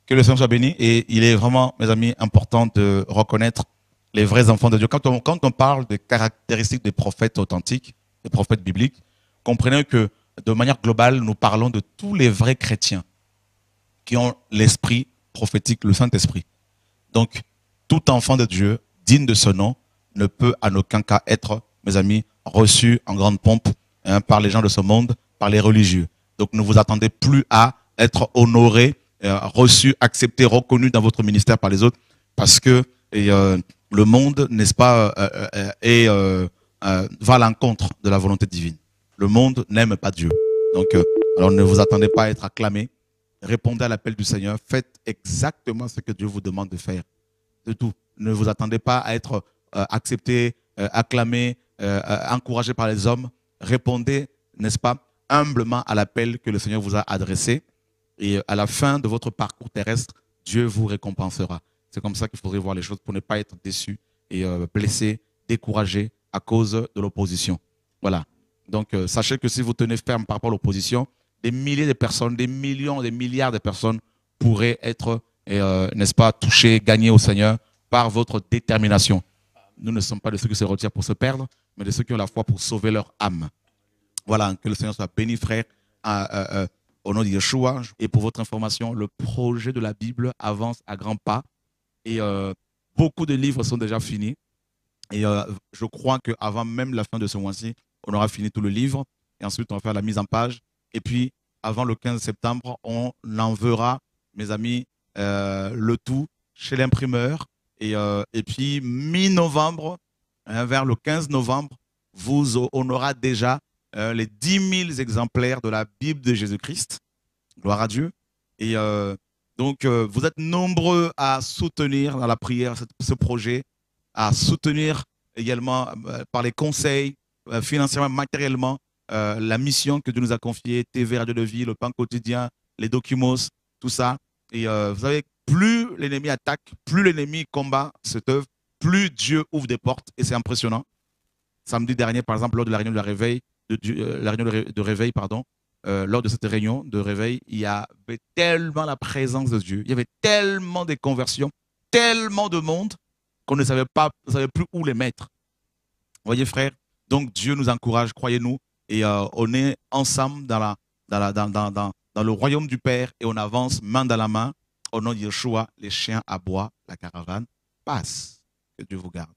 le Seigneur soit béni. Et il est vraiment, mes amis, important de reconnaître les vrais enfants de Dieu. Quand on parle des caractéristiques des prophètes authentiques, des prophètes bibliques, comprenez que de manière globale, nous parlons de tous les vrais chrétiens qui ont l'esprit prophétique, le Saint-Esprit. Donc, tout enfant de Dieu, digne de ce nom, ne peut en aucun cas être, mes amis, reçu en grande pompe hein, par les gens de ce monde, par les religieux. Donc ne vous attendez plus à être honoré, reçu, accepté, reconnu dans votre ministère par les autres, parce que le monde, n'est-ce pas, va à l'encontre de la volonté divine. Le monde n'aime pas Dieu. Donc, alors ne vous attendez pas à être acclamé. Répondez à l'appel du Seigneur. Faites exactement ce que Dieu vous demande de faire. De tout. Ne vous attendez pas à être accepté, acclamé, encouragé par les hommes. Répondez, n'est-ce pas, humblement à l'appel que le Seigneur vous a adressé. Et à la fin de votre parcours terrestre, Dieu vous récompensera. C'est comme ça qu'il faudrait voir les choses pour ne pas être déçu et blessé, découragé à cause de l'opposition. Voilà. Donc, sachez que si vous tenez ferme par rapport à l'opposition, des milliers de personnes, des millions, des milliards de personnes pourraient être, n'est-ce pas, touchées, gagnées au Seigneur par votre détermination. Nous ne sommes pas de ceux qui se retirent pour se perdre, mais de ceux qui ont la foi pour sauver leur âme. Voilà, que le Seigneur soit béni, frère, au nom de Yeshua. Et pour votre information, le projet de la Bible avance à grands pas. Et beaucoup de livres sont déjà finis. Et je crois qu'avant même la fin de ce mois-ci, on aura fini tout le livre. Et ensuite, on va faire la mise en page. Et puis, avant le 15 septembre, on enverra, mes amis, le tout chez l'imprimeur. Et puis, mi-novembre, vers le 15 novembre, on aura déjà les 10 000 exemplaires de la Bible de Jésus-Christ. Gloire à Dieu. Et donc, vous êtes nombreux à soutenir dans la prière ce projet, à soutenir également par les conseils, financièrement, matériellement, la mission que Dieu nous a confiée, TV, Radio de Vie, le pain quotidien, les documents, tout ça. Et vous savez, plus l'ennemi attaque, plus l'ennemi combat cette œuvre, plus Dieu ouvre des portes. Et c'est impressionnant. Samedi dernier, par exemple, lors de la réunion de réveil, lors de cette réunion de réveil, il y avait tellement la présence de Dieu, il y avait tellement de conversions, tellement de monde qu'on ne savait plus où les mettre. Vous voyez, frère, donc Dieu nous encourage, croyez-nous, et on est ensemble dans le royaume du Père et on avance main dans la main. Au nom de Yeshua, les chiens aboient, la caravane passe. Que Dieu vous garde.